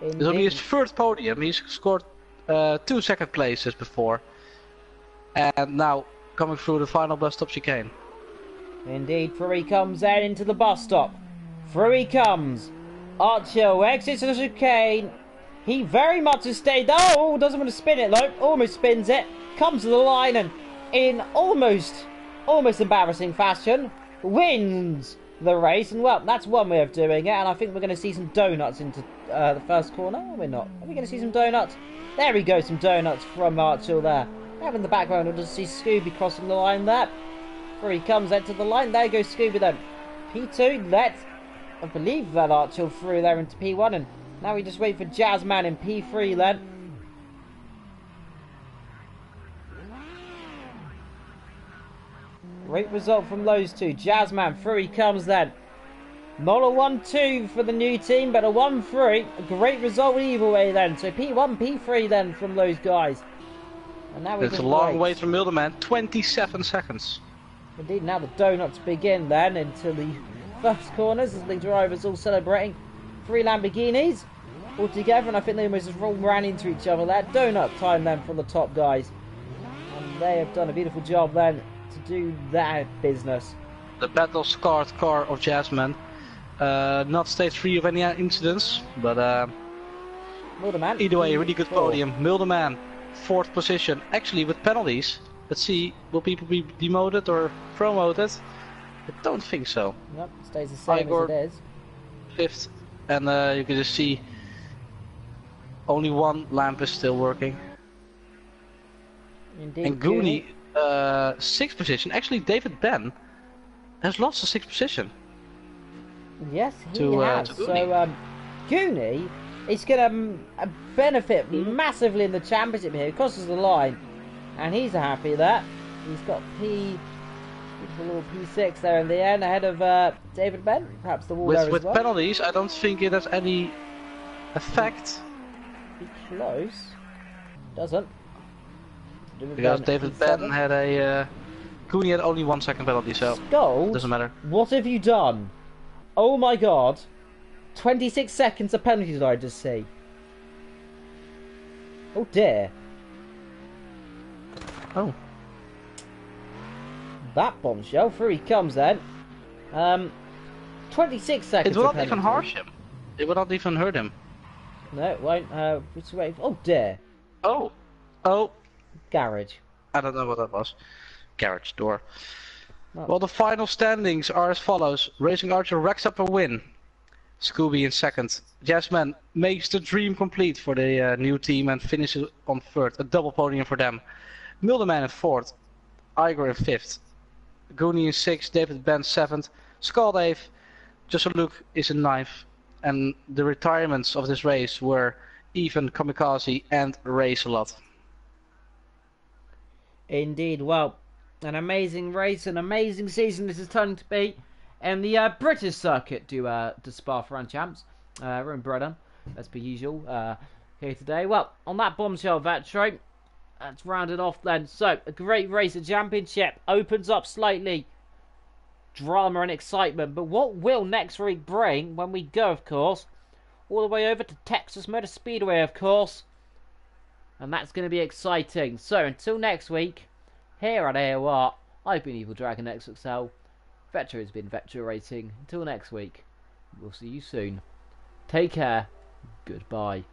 It's only his 3rd podium. He's scored 2 second places before, and now coming through the final bus stop chicane. Indeed, through he comes then into the bus stop. Through he comes. Archer exits the chicane. He very much has stayed. Oh, doesn't want to spin it though. Almost spins it. Comes to the line and in almost embarrassing fashion wins the race. And well, that's one way of doing it. And I think we're going to see some donuts into the first corner. Or we're not. Are we going to see some donuts? There we go. Some donuts from Archer there. Out in the background, we'll just see Scooby crossing the line there. Before he comes into the line, there goes Scooby then. P2, I believe that Archer through there into P1, and now we just wait for Jazzman in P3 then. Great result from those two. Jazzman through he comes then. Not a 1-2 for the new team, but a 1-3. A great result either way then. So P1, P3 then from those guys. And now it's a long way from Mildeman, 27 seconds. Indeed, now the donuts begin then into the first corners as the drivers all celebrating. 3 Lamborghinis all together, and I think they almost just all ran into each other there. Donut time then from the top guys. And they have done a beautiful job then to do that business. The battle-scarred car of Jazzman. Not stage 3 of any incidents, but Mildeman, either way, really good podium. Mildeman, 4th position. Actually, with penalties, let's see, will people be demoted or promoted? I don't think so. Nope, it stays the same Igor, as it is. 5th, and you can just see only one lamp is still working. Indeed, and Goonie, 6th position. Actually, David Ben has lost the 6th position. Yes, he has. So, Goonie is going to benefit massively in the championship here. It crosses the line, and he's happy there. He's got a little P6 there in the end, ahead of David Ben. Perhaps the wall there as well. With penalties, I don't think it has any effect. Be close. Doesn't. Because David Ben had a... Goonie had only 1 second penalty, so Gold? Doesn't matter. What have you done? Oh my god. 26 seconds of penalty did I just see? Oh dear. Oh. That bombshell. Through he comes then. 26 seconds. It will not even harm him. It will not even hurt him. No, it won't. Just wait. Oh dear. Oh. Oh. Garage. I don't know what that was. Garage door. Oh. Well, the final standings are as follows. Racing Archer racks up a win. Scooby in 2nd. Jazzman makes the dream complete for the new team and finishes on 3rd. A double podium for them. Mildeman in 4th. Igor in 5th. Goonie in 6th. David Ben 7th. Skull Dave. Just a Luke is in 9th. And the retirements of this race were Even, Kamikaze and Race a Lot. Indeed, well, an amazing race, an amazing season this is turning to be. And the British circuit to Spa-Francorchamps. We're in Brennan, as per usual, here today. Well, on that bombshell, Vetro, that's rounded off then. So, a great race, a championship, opens up slightly. Drama and excitement. But what will next week bring when we go, of course, all the way over to Texas Motor Speedway, of course. And that's going to be exciting. So, until next week, here at AOR, I've been Evil Dragon XXL. Vetro has been Vetro Racing. Until next week, we'll see you soon. Take care. Goodbye.